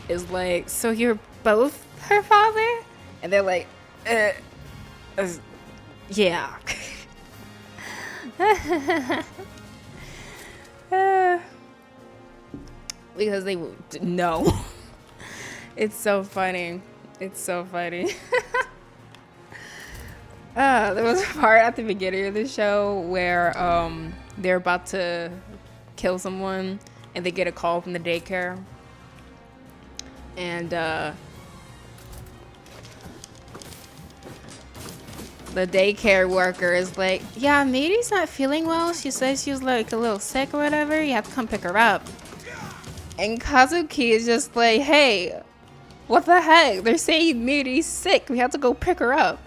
is like, so you're both her father? And they're like, yeah. Because they no. It's so funny. It's so funny. There was a part at the beginning of the show where they're about to kill someone and they get a call from the daycare. And the daycare worker is like, yeah, Miri's not feeling well. She says she was like a little sick or whatever. You have to come pick her up. And Kazuki is just like, hey, what the heck? They're saying Miri's sick. We have to go pick her up.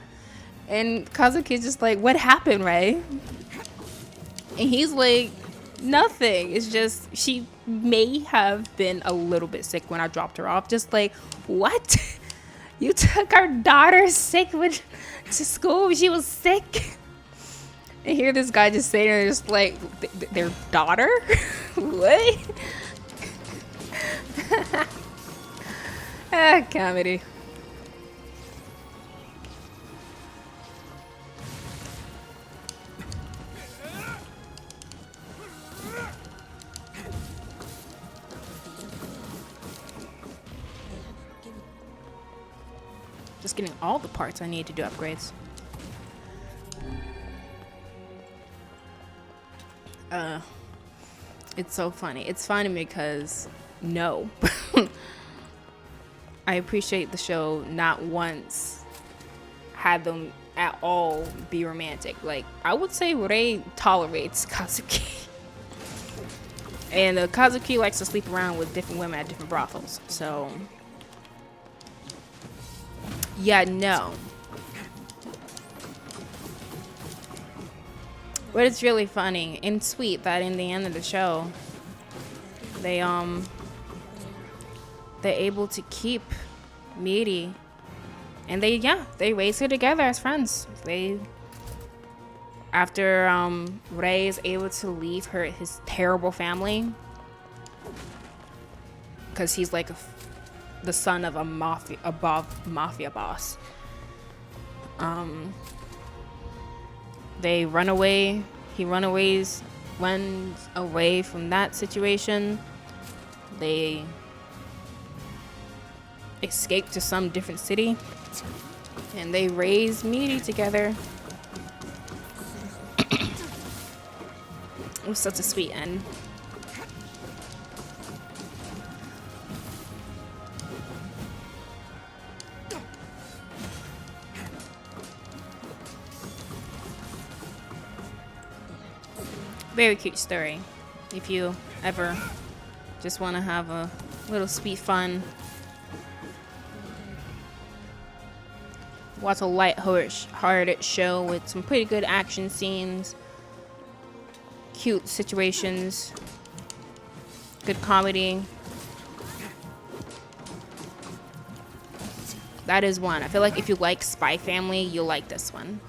And Kazuki is just like, what happened, Ray? And he's like, nothing. It's just she may have been a little bit sick when I dropped her off. Just like, what? You took our daughter sick to school when she was sick? And here this guy just saying, just like, their daughter? What? Comedy. Just getting all the parts I need to do upgrades. It's so funny. It's funny because no. I appreciate the show not once had them at all be romantic. Like, I would say Rei tolerates Kazuki. And Kazuki likes to sleep around with different women at different brothels. So, yeah, no. But it's really funny and sweet that in the end of the show, they're able to keep Miri, and they raise her together as friends. After Rei is able to leave his terrible family, because he's like the son of a mafia boss. They run away. He runs away from that situation. They escape to some different city, and they raise Miri together. It was such a sweet end. Very cute story. If you ever just want to have a little sweet fun, watch a light-hearted show with some pretty good action scenes, cute situations, good comedy. That is one. I feel like if you like Spy Family, you'll like this one.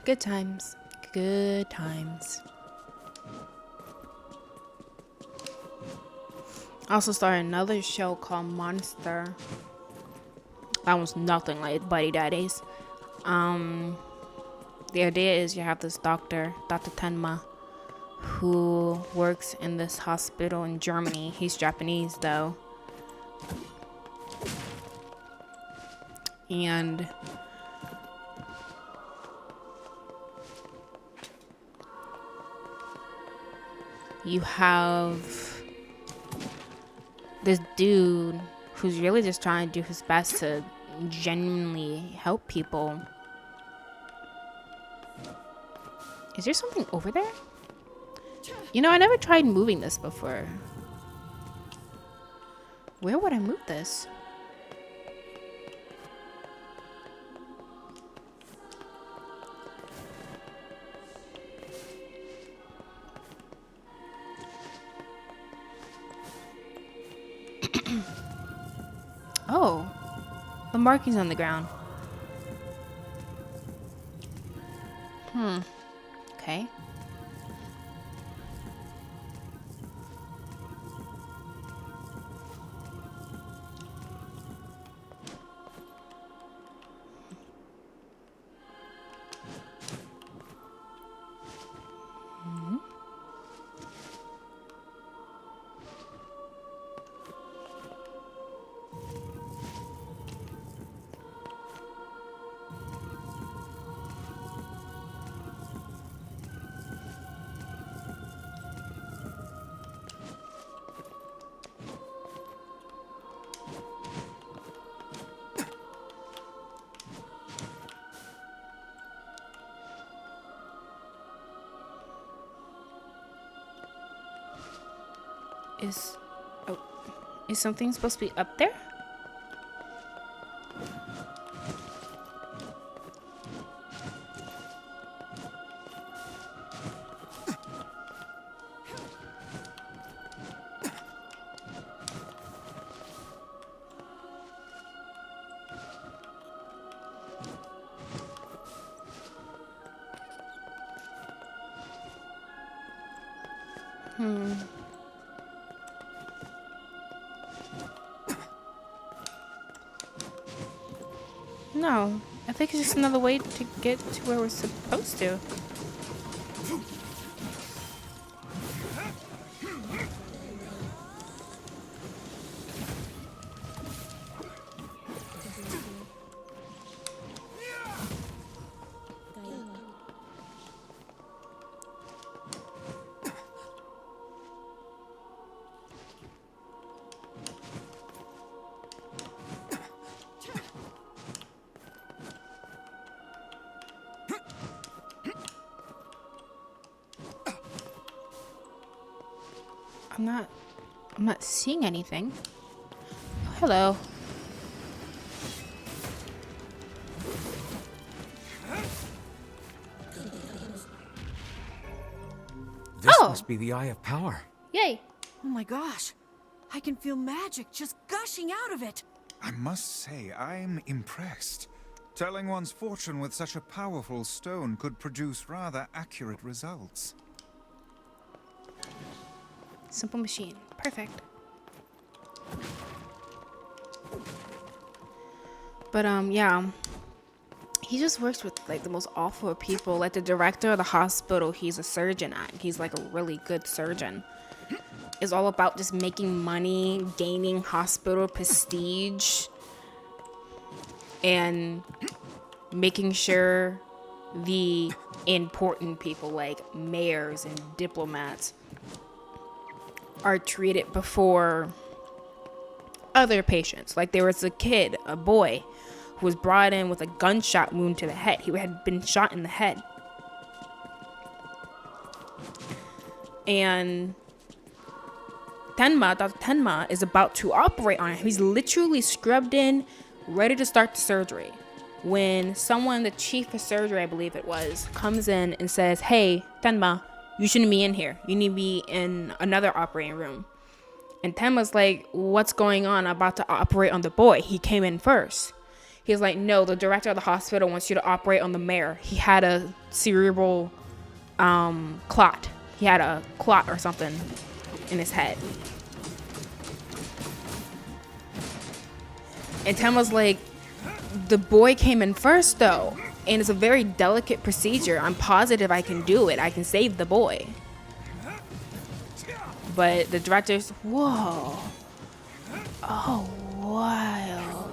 Good times. Good times. I also started another show called Monster. That was nothing like Buddy Daddies. The idea is you have this doctor, Dr. Tenma, who works in this hospital in Germany. He's Japanese though. And you have this dude who's really just trying to do his best to genuinely help people. Is there something over there? You know, I never tried moving this before. Where would I move this? Oh, the markings on the ground. Okay. Is something supposed to be up there? No, I think it's just another way to get to where we're supposed to. I'm not seeing anything. Oh, hello. This must be the Eye of Power. Yay. Oh my gosh. I can feel magic just gushing out of it. I must say, I'm impressed. Telling one's fortune with such a powerful stone could produce rather accurate results. Simple machine. Perfect. But yeah. He just works with like the most awful people. Like the director of the hospital, he's a surgeon at. He's like a really good surgeon. It's all about just making money, gaining hospital prestige, and making sure the important people like mayors and diplomats are treated before other patients. Like there was a kid, a boy, who was brought in with a gunshot wound to the head. He had been shot in the head. And Dr. Tenma is about to operate on him. He's literally scrubbed in, ready to start the surgery, when someone, the chief of surgery, I believe it was, comes in and says, "Hey, Tenma, you shouldn't be in here. You need to be in another operating room." And Tenma's like, "What's going on? I'm about to operate on the boy. He came in first." He's like, "No, the director of the hospital wants you to operate on the mayor. He had a cerebral clot. He had a clot or something in his head." And Tenma's like, "The boy came in first though, and it's a very delicate procedure. I'm positive I can do it. I can save the boy." But the director's, "Whoa. Oh, wild.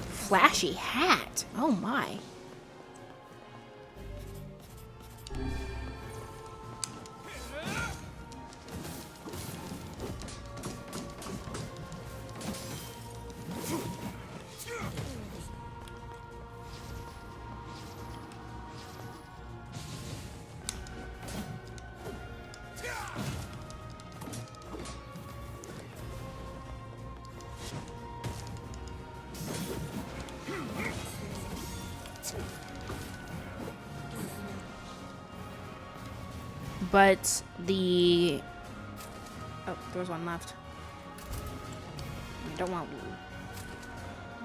Flashy hat. Oh my." But the... Oh, there's one left. I don't want...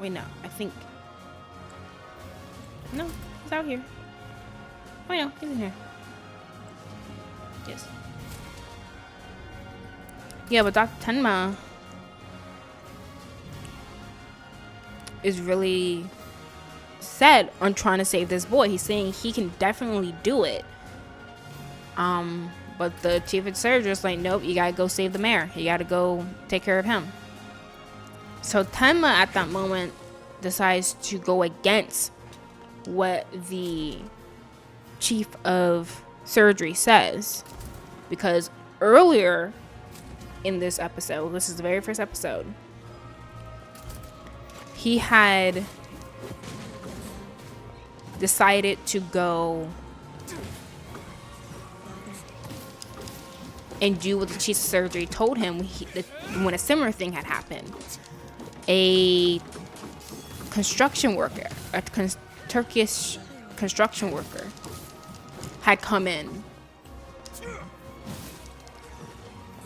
Wait, no. I think... No, he's out here. Oh, no, he's in here. Yes. Yeah, but Dr. Tenma is really set on trying to save this boy. He's saying he can definitely do it. But the chief of surgery is like, "Nope, you gotta go save the mayor. You gotta go take care of him." So Tenma at that moment decides to go against what the chief of surgery says, because earlier in this episode, this is the very first episode, he had decided to go and do what the chief of surgery told him when a similar thing had happened. A construction worker, Turkish construction worker, had come in.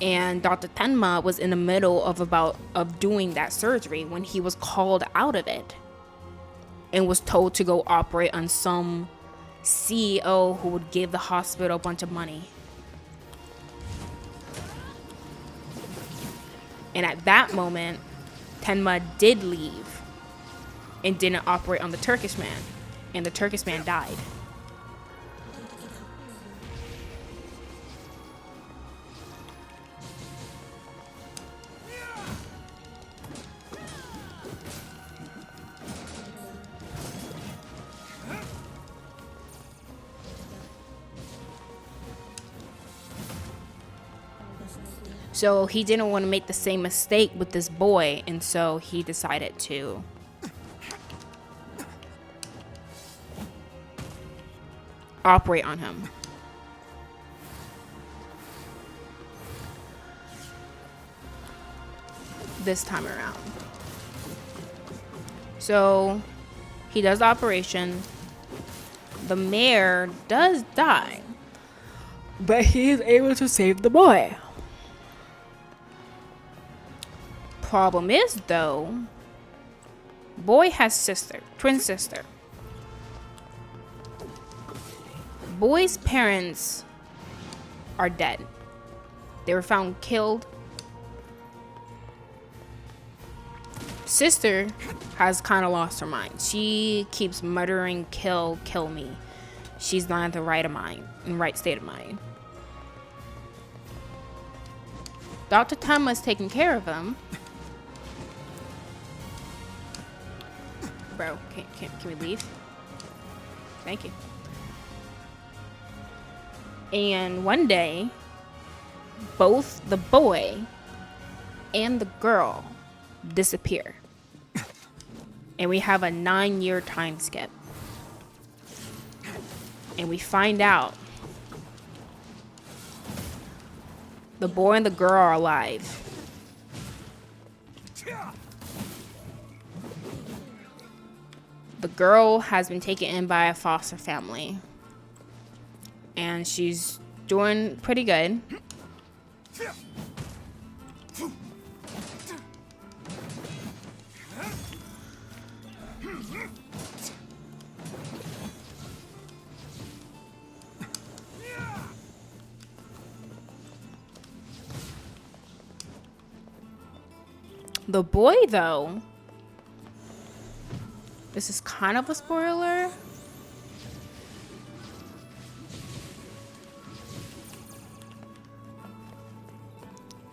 And Dr. Tenma was in the middle of doing that surgery when he was called out of it and was told to go operate on some CEO who would give the hospital a bunch of money. And at that moment, Tenma did leave and didn't operate on the Turkish man. And the Turkish man died. So he didn't want to make the same mistake with this boy, and so he decided to operate on him. this time around. So he does the operation. The mayor does die, but he is able to save the boy. Problem is, though, boy has twin sister. Boy's parents are dead. They were found killed. Sister has kind of lost her mind. She keeps muttering, kill me. She's not in the right state of mind. Dr. Tenma's taking care of him. Bro, can we leave? Thank you. And one day, both the boy and the girl disappear. And we have a 9-year time skip. And we find out the boy and the girl are alive. The girl has been taken in by a foster family. And she's doing pretty good. The boy, though, this is kind of a spoiler.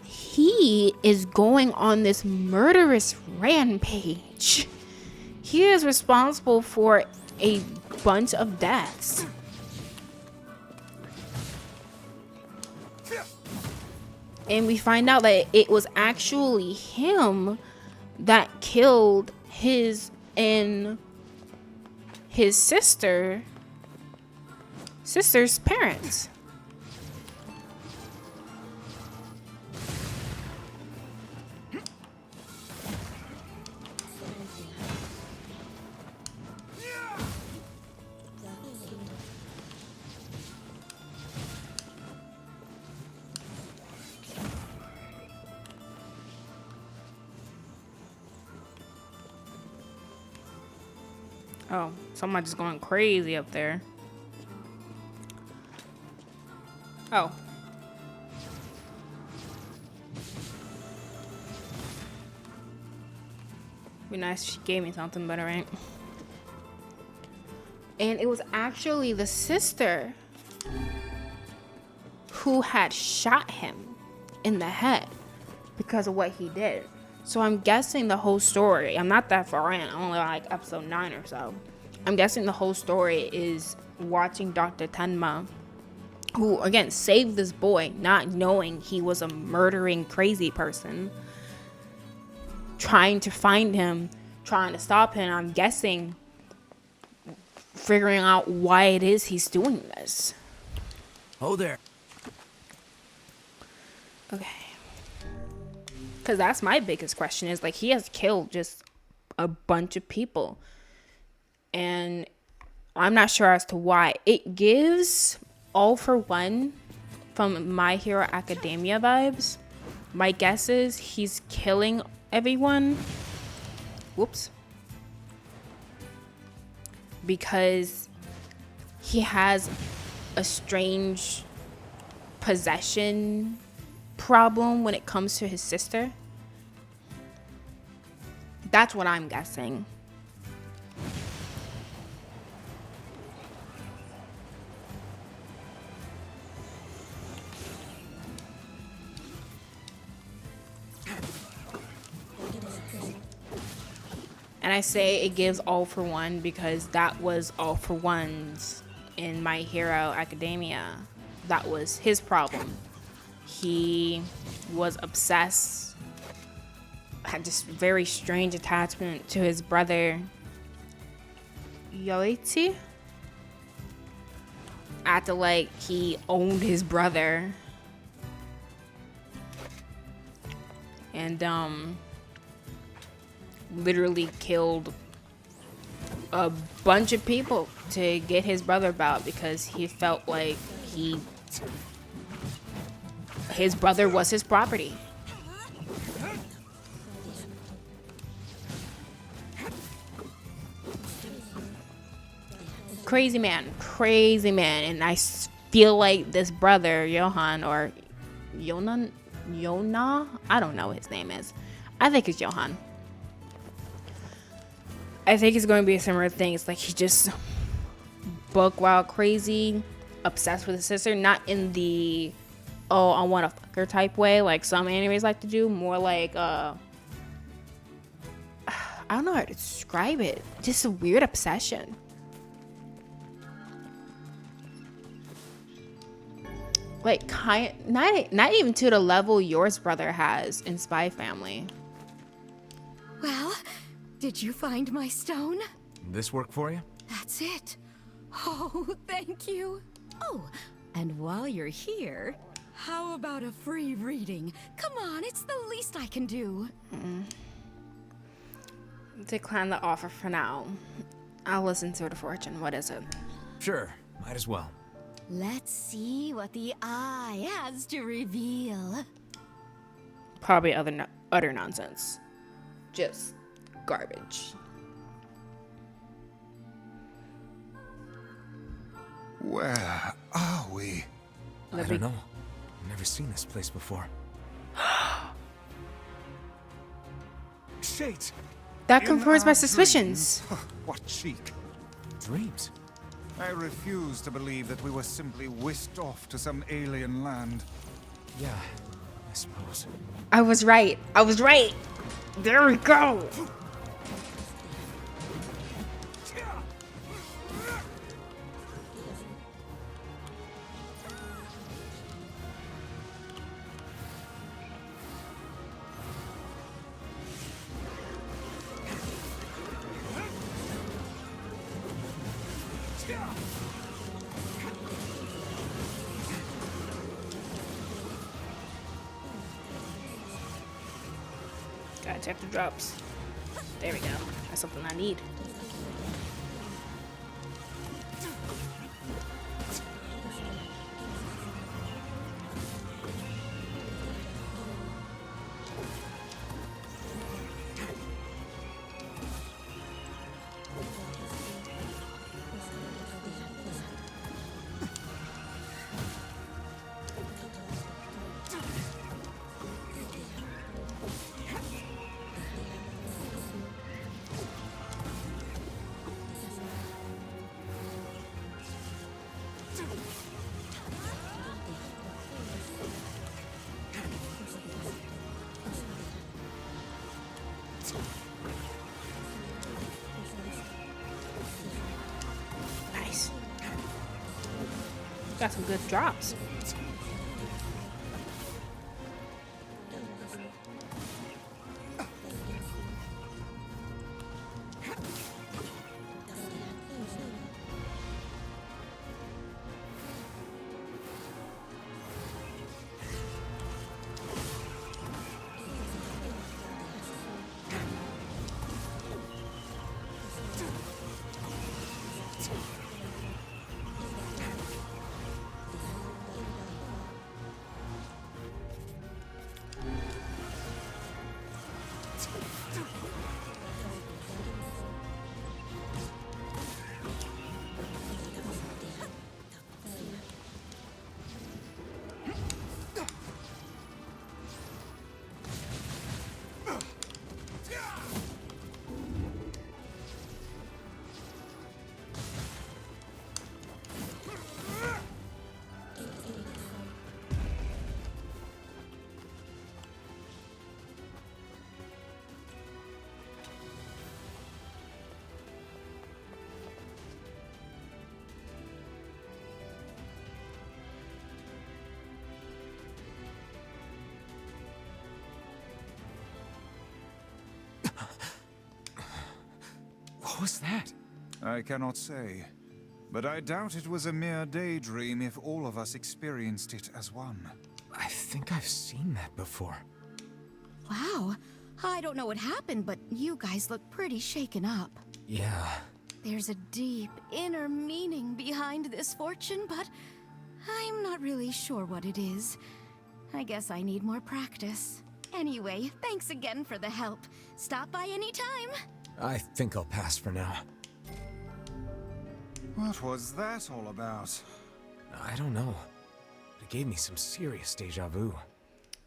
He is going on this murderous rampage. He is responsible for a bunch of deaths. And we find out that it was actually him that killed his and his sister's parents. Oh, someone's just going crazy up there. Oh. Be nice if she gave me something better, right? And it was actually the sister who had shot him in the head because of what he did. So I'm guessing the whole story, I'm not that far in, I'm only like episode 9 or so. I'm guessing the whole story is watching Dr. Tenma, who again saved this boy, not knowing he was a murdering crazy person, trying to find him, trying to stop him. I'm guessing figuring out why it is he's doing this. Oh there. Okay. Because that's my biggest question is, like, he has killed just a bunch of people. And I'm not sure as to why. It gives All for One from My Hero Academia vibes. My guess is he's killing everyone. Whoops. Because he has a strange possession problem when it comes to his sister. That's what I'm guessing. And I say it gives All for One because that was All for One's in My Hero Academia. That was his problem. He was obsessed, had this very strange attachment to his brother, Yoichi. Acted like he owned his brother. And literally killed a bunch of people to get his brother back because he felt like his brother was his property. Crazy man, and I feel like this brother Johan or Yona, I don't know what his name is. I think it's Johan. I think it's going to be a similar thing. It's like he just buck wild crazy, obsessed with his sister, not in the oh I want to fuck her type way like some animes like to do. More like I don't know how to describe it. Just a weird obsession. Like not even to the level yours brother has in Spy Family. Well, did you find my stone? This work for you? That's it. Oh, thank you. Oh, and while you're here, how about a free reading? Come on, it's the least I can do. Decline the offer for now. I'll listen to the fortune. What is it? Sure, might as well. Let's see what the eye has to reveal. Probably utter nonsense. Just garbage. Where are we? I don't know. Never seen this place before. Shades! That confirms my suspicions. What cheek. Dreams? I refuse to believe that we were simply whisked off to some alien land. Yeah, I suppose. I was right. There we go. Gotta check the drops. There we go. That's something I need. Nice. Got some good drops. What was that? I cannot say, but I doubt it was a mere daydream if all of us experienced it as one. I think I've seen that before. Wow, I don't know what happened, but you guys look pretty shaken up. Yeah. There's a deep inner meaning behind this fortune, but I'm not really sure what it is. I guess I need more practice. Anyway, thanks again for the help. Stop by anytime. I think I'll pass for now. What was that all about? I don't know. It gave me some serious deja vu.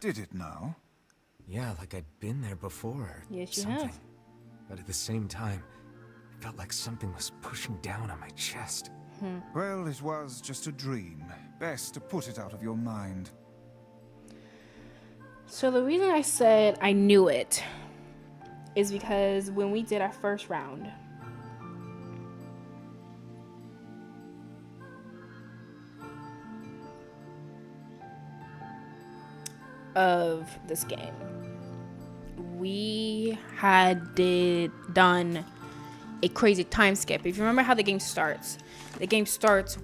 Did it now? Yeah, like I'd been there before or Yes, you something. have. But at the same time, it felt like something was pushing down on my chest. Well, it was just a dream. Best to put it out of your mind. So the reason I said I knew it is because when we did our first round, of this game, we had done a crazy time skip. If you remember how the game starts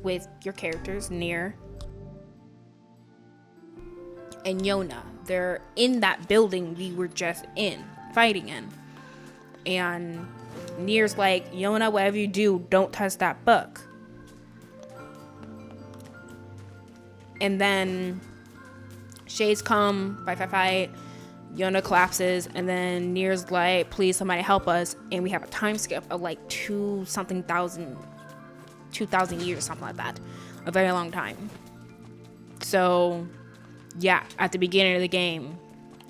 with your characters, Nier and Yona. They're in that building we were just fighting in. And Nier's like, Yona, whatever you do, don't touch that book. And then Shades come, fight. Yona collapses, and then Nier's like, please somebody help us. And we have a time skip of like 2,000 years, something like that. A very long time. So yeah, at the beginning of the game,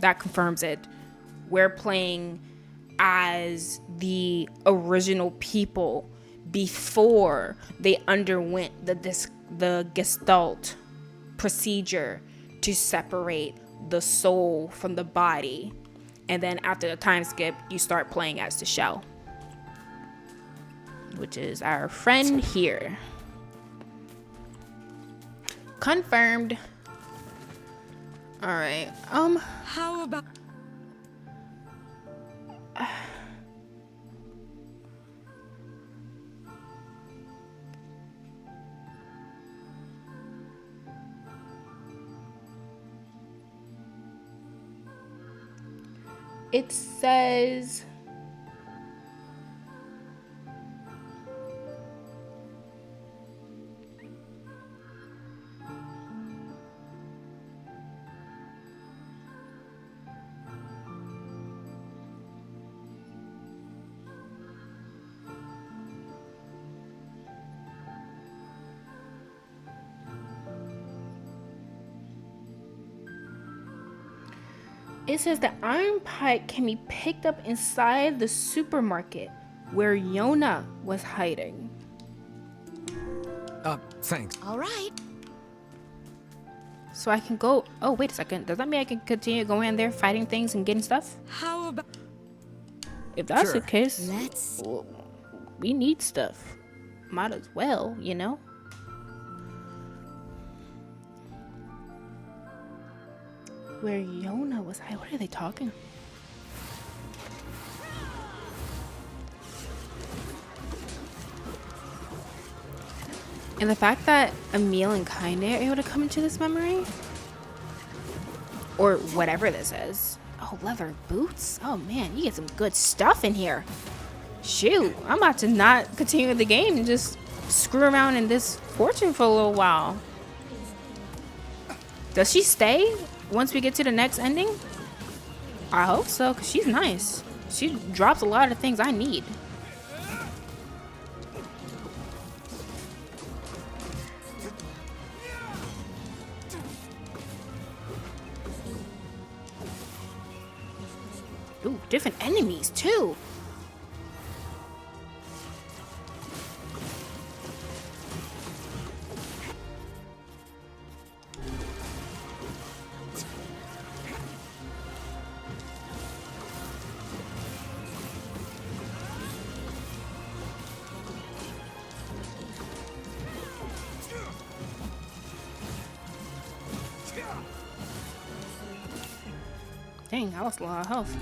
that confirms it. We're playing as the original people before they underwent the Gestalt procedure to separate the soul from the body. And then after the time skip, you start playing as the shell, which is our friend here. Confirmed. All right. How about... It says the iron pipe can be picked up inside the supermarket where Yona was hiding. Thanks. All right. So I can go. Oh, wait a second. Does that mean I can continue going in there fighting things and getting stuff? How about... If that's Sure. the case, Let's... well, we need stuff. Might as well, you know? Where Yona was hiding. What are they talking? And the fact that Emil and Kaine are able to come into this memory, or whatever this is. Oh, leather boots. Oh man, you get some good stuff in here. Shoot, I'm about to not continue the game and just screw around in this fortune for a little while. Does she stay once we get to the next ending? I hope so, because she's nice. She drops a lot of things I need. Ooh, different enemies too. Dang, I lost a lot of health.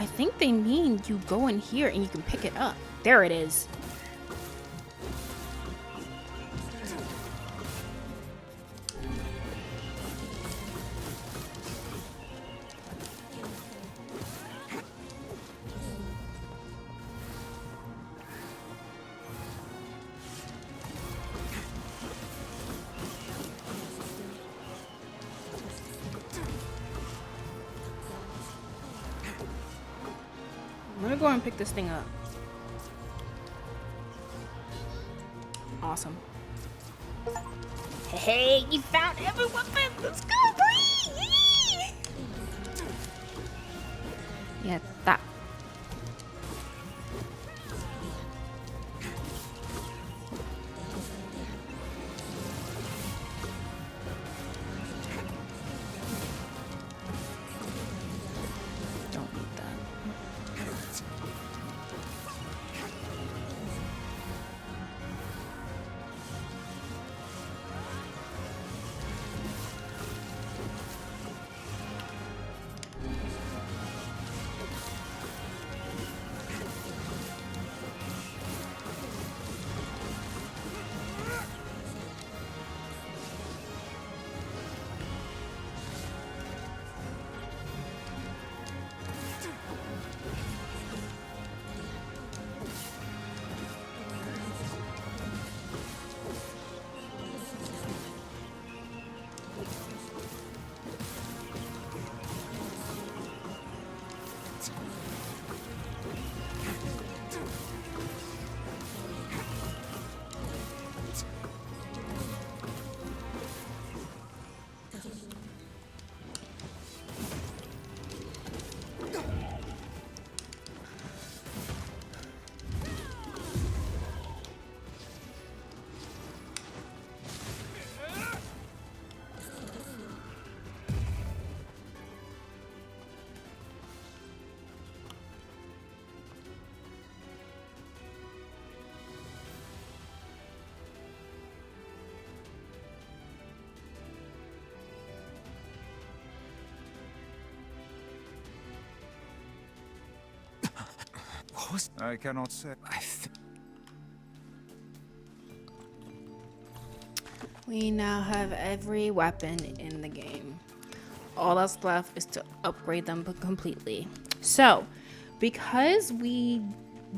I think they mean you go in here and you can pick it up. There it is. I'm gonna go and pick this thing up. Awesome. Hey, you found every weapon! Let's go, boy! Yeah, that. Don't need that. What was... I cannot say. We now have every weapon in the game. All that's left is to upgrade them completely. So, because we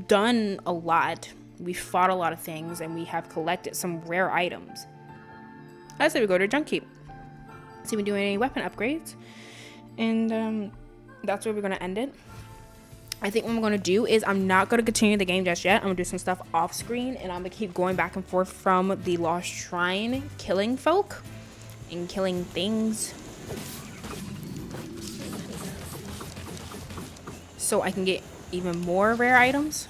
done a lot, we fought a lot of things, and we have collected some rare items, I say we go to Junk Keep. See if we do any weapon upgrades. And that's where we're going to end it. I think what I'm going to do is I'm not going to continue the game just yet. I'm going to do some stuff off screen, and I'm going to keep going back and forth from the Lost Shrine, killing folk and killing things, so I can get even more rare items.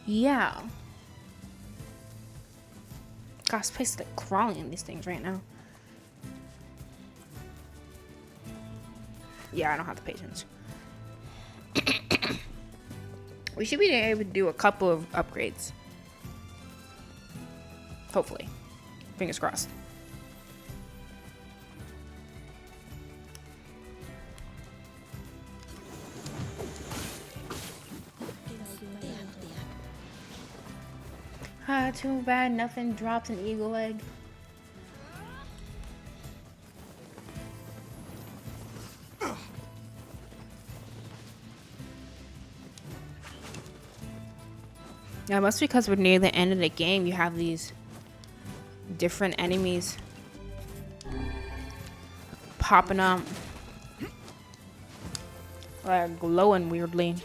Yeah. Gosh, place is like crawling in these things right now. Yeah, I don't have the patience. We should be able to do a couple of upgrades. Hopefully. Fingers crossed. Ah, too bad nothing drops an eagle egg. Yeah, must be because we're near the end of the game. You have these different enemies popping up, like glowing weirdly.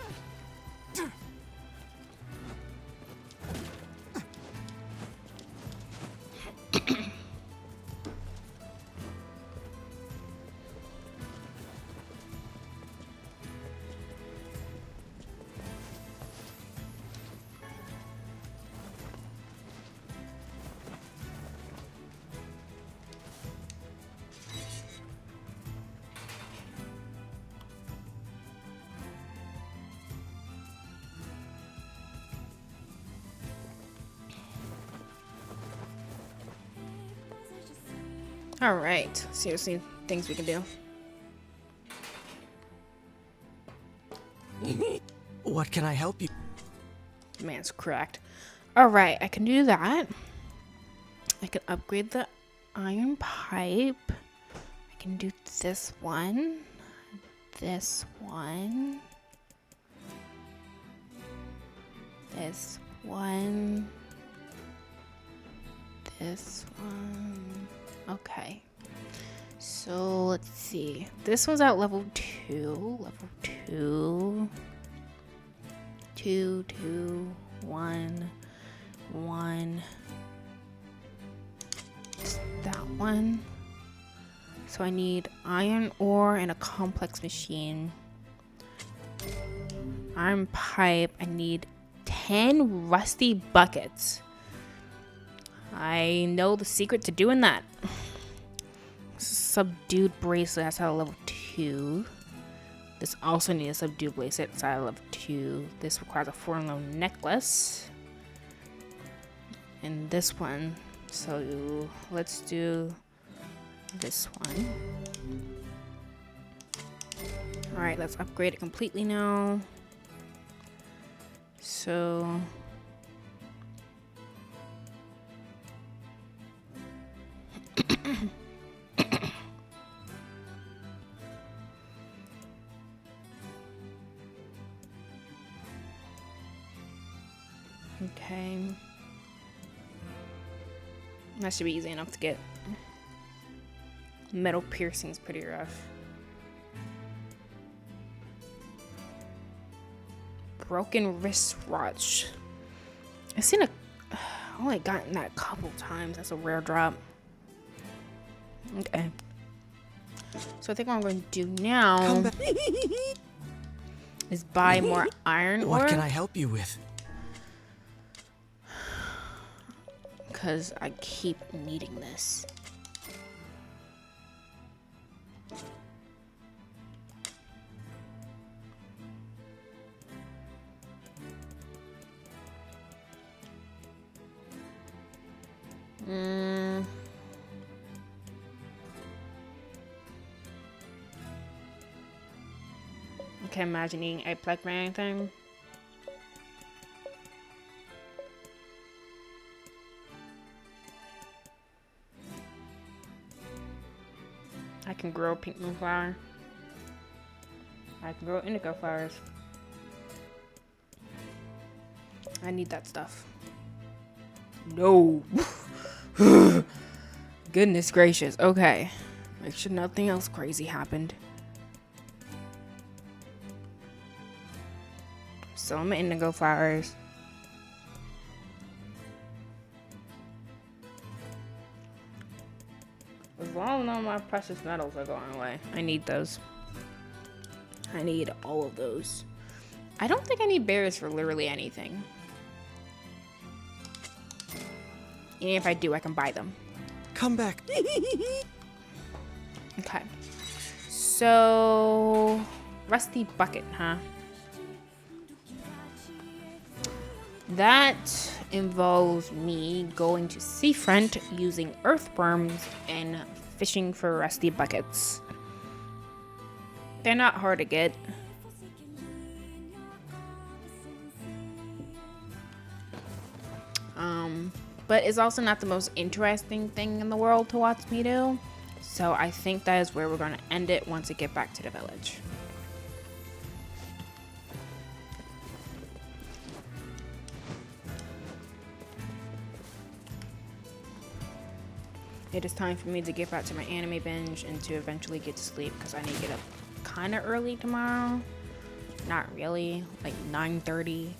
Alright, seriously, things we can do. What can I help you? Man's cracked. Alright, I can do that. I can upgrade the iron pipe. I can do this one. This one. This one. This one. Okay. So let's see. This one's at level 2. Level 2. 2, 2, 1, 1. Just that one. So I need iron ore and a complex machine. Iron pipe. I need 10 rusty buckets. I know the secret to doing that. Subdued bracelet. That's at level 2. This also needs a subdued bracelet. It's at level 2. This requires a 4-level necklace. And this one. So let's do this one. Alright, let's upgrade it completely now. So okay. That should be easy enough to get. Metal piercing's pretty rough. Broken wristwatch. I've seen only gotten that a couple times. That's a rare drop. Okay. So I think what I'm going to do now is buy more iron ore. What can I help you with? Because I keep needing this. I can't imagine eating eggplant or anything. I can grow pink moonflower. I can grow indigo flowers. I need that stuff. No. Goodness gracious. Okay. Make sure nothing else crazy happened. Some indigo flowers. As long as none of my precious metals are going away. I need those. I need all of those. I don't think I need berries for literally anything. And if I do, I can buy them. Come back. Okay. So, rusty bucket, huh? That involves me going to seafront using earthworms and fishing for rusty buckets. They're not hard to get. But it's also not the most interesting thing in the world to watch me do. So I think that is where we're going to end it once we get back to the village. It is time for me to get back to my anime binge and to eventually get to sleep because I need to get up kind of early tomorrow. Not really, like 9:30.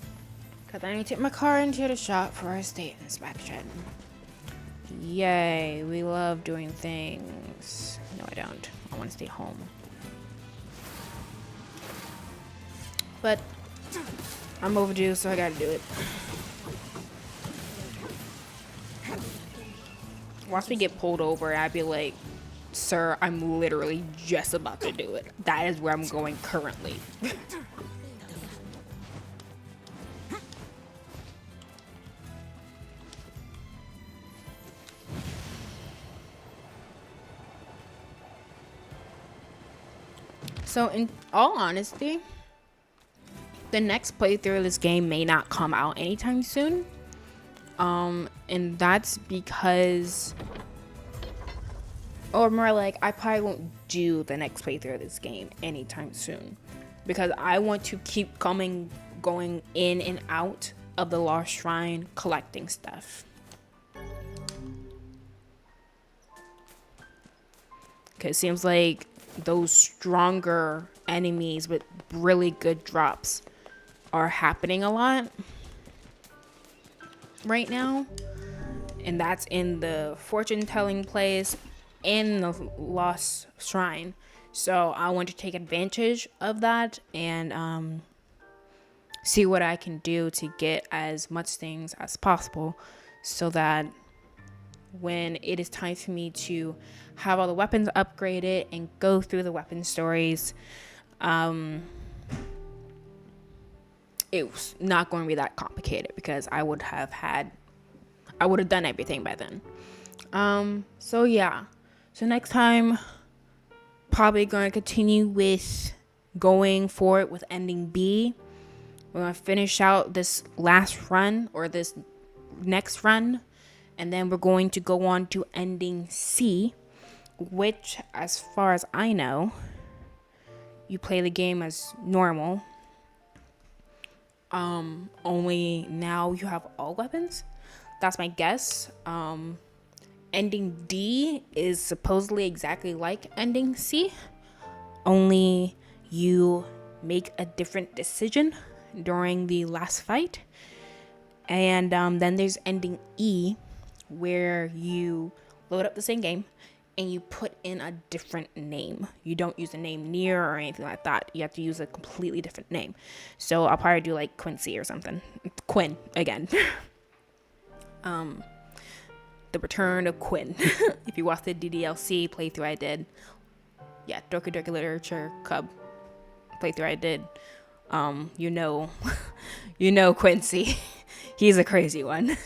Because I need to take my car into the shop for a state inspection. Yay, we love doing things. No, I don't. I want to stay home. But I'm overdue, so I gotta do it. Once we get pulled over, I'd be like, sir, I'm literally just about to do it. That is where I'm going currently. So in all honesty, the next playthrough of this game may not come out anytime soon. And that's because, or more like, I probably won't do the next playthrough of this game anytime soon, because I want to keep going in and out of the Lost Shrine collecting stuff. Because it seems like those stronger enemies with really good drops are happening a lot right now, and that's in the fortune telling place in the Lost Shrine. So I want to take advantage of that and see what I can do to get as much things as possible, so that when it is time for me to have all the weapons upgraded and go through the weapon stories, it's not going to be that complicated, because I would have done everything by then. So yeah, so next time, probably going to continue with going for it with ending B. We're going to finish out this last run, or this next run, and then we're going to go on to ending C, which, as far as I know, you play the game as normal. Only now you have all weapons. That's my guess. Ending D is supposedly exactly like ending C, only you make a different decision during the last fight. And then there's ending E, where you load up the same game and you put in a different name. You don't use the name Nier or anything like that. You have to use a completely different name. So I'll probably do like Quincy or something. Quinn again. The Return of Quinn. If you watched the DDLC playthrough I did, yeah, Doki Doki Literature Club playthrough I did, you know Quincy. He's a crazy one.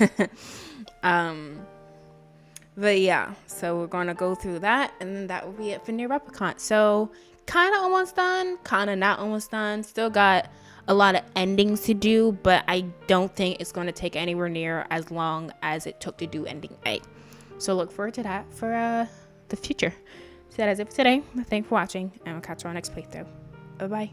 But yeah, so we're going to go through that, and then that will be it for Nier Replicant. So kind of almost done, kind of not almost done. Still got a lot of endings to do, but I don't think it's going to take anywhere near as long as it took to do ending A. So look forward to that for the future. So that is it for today. Thanks for watching, and I'll catch you on next playthrough. Bye bye.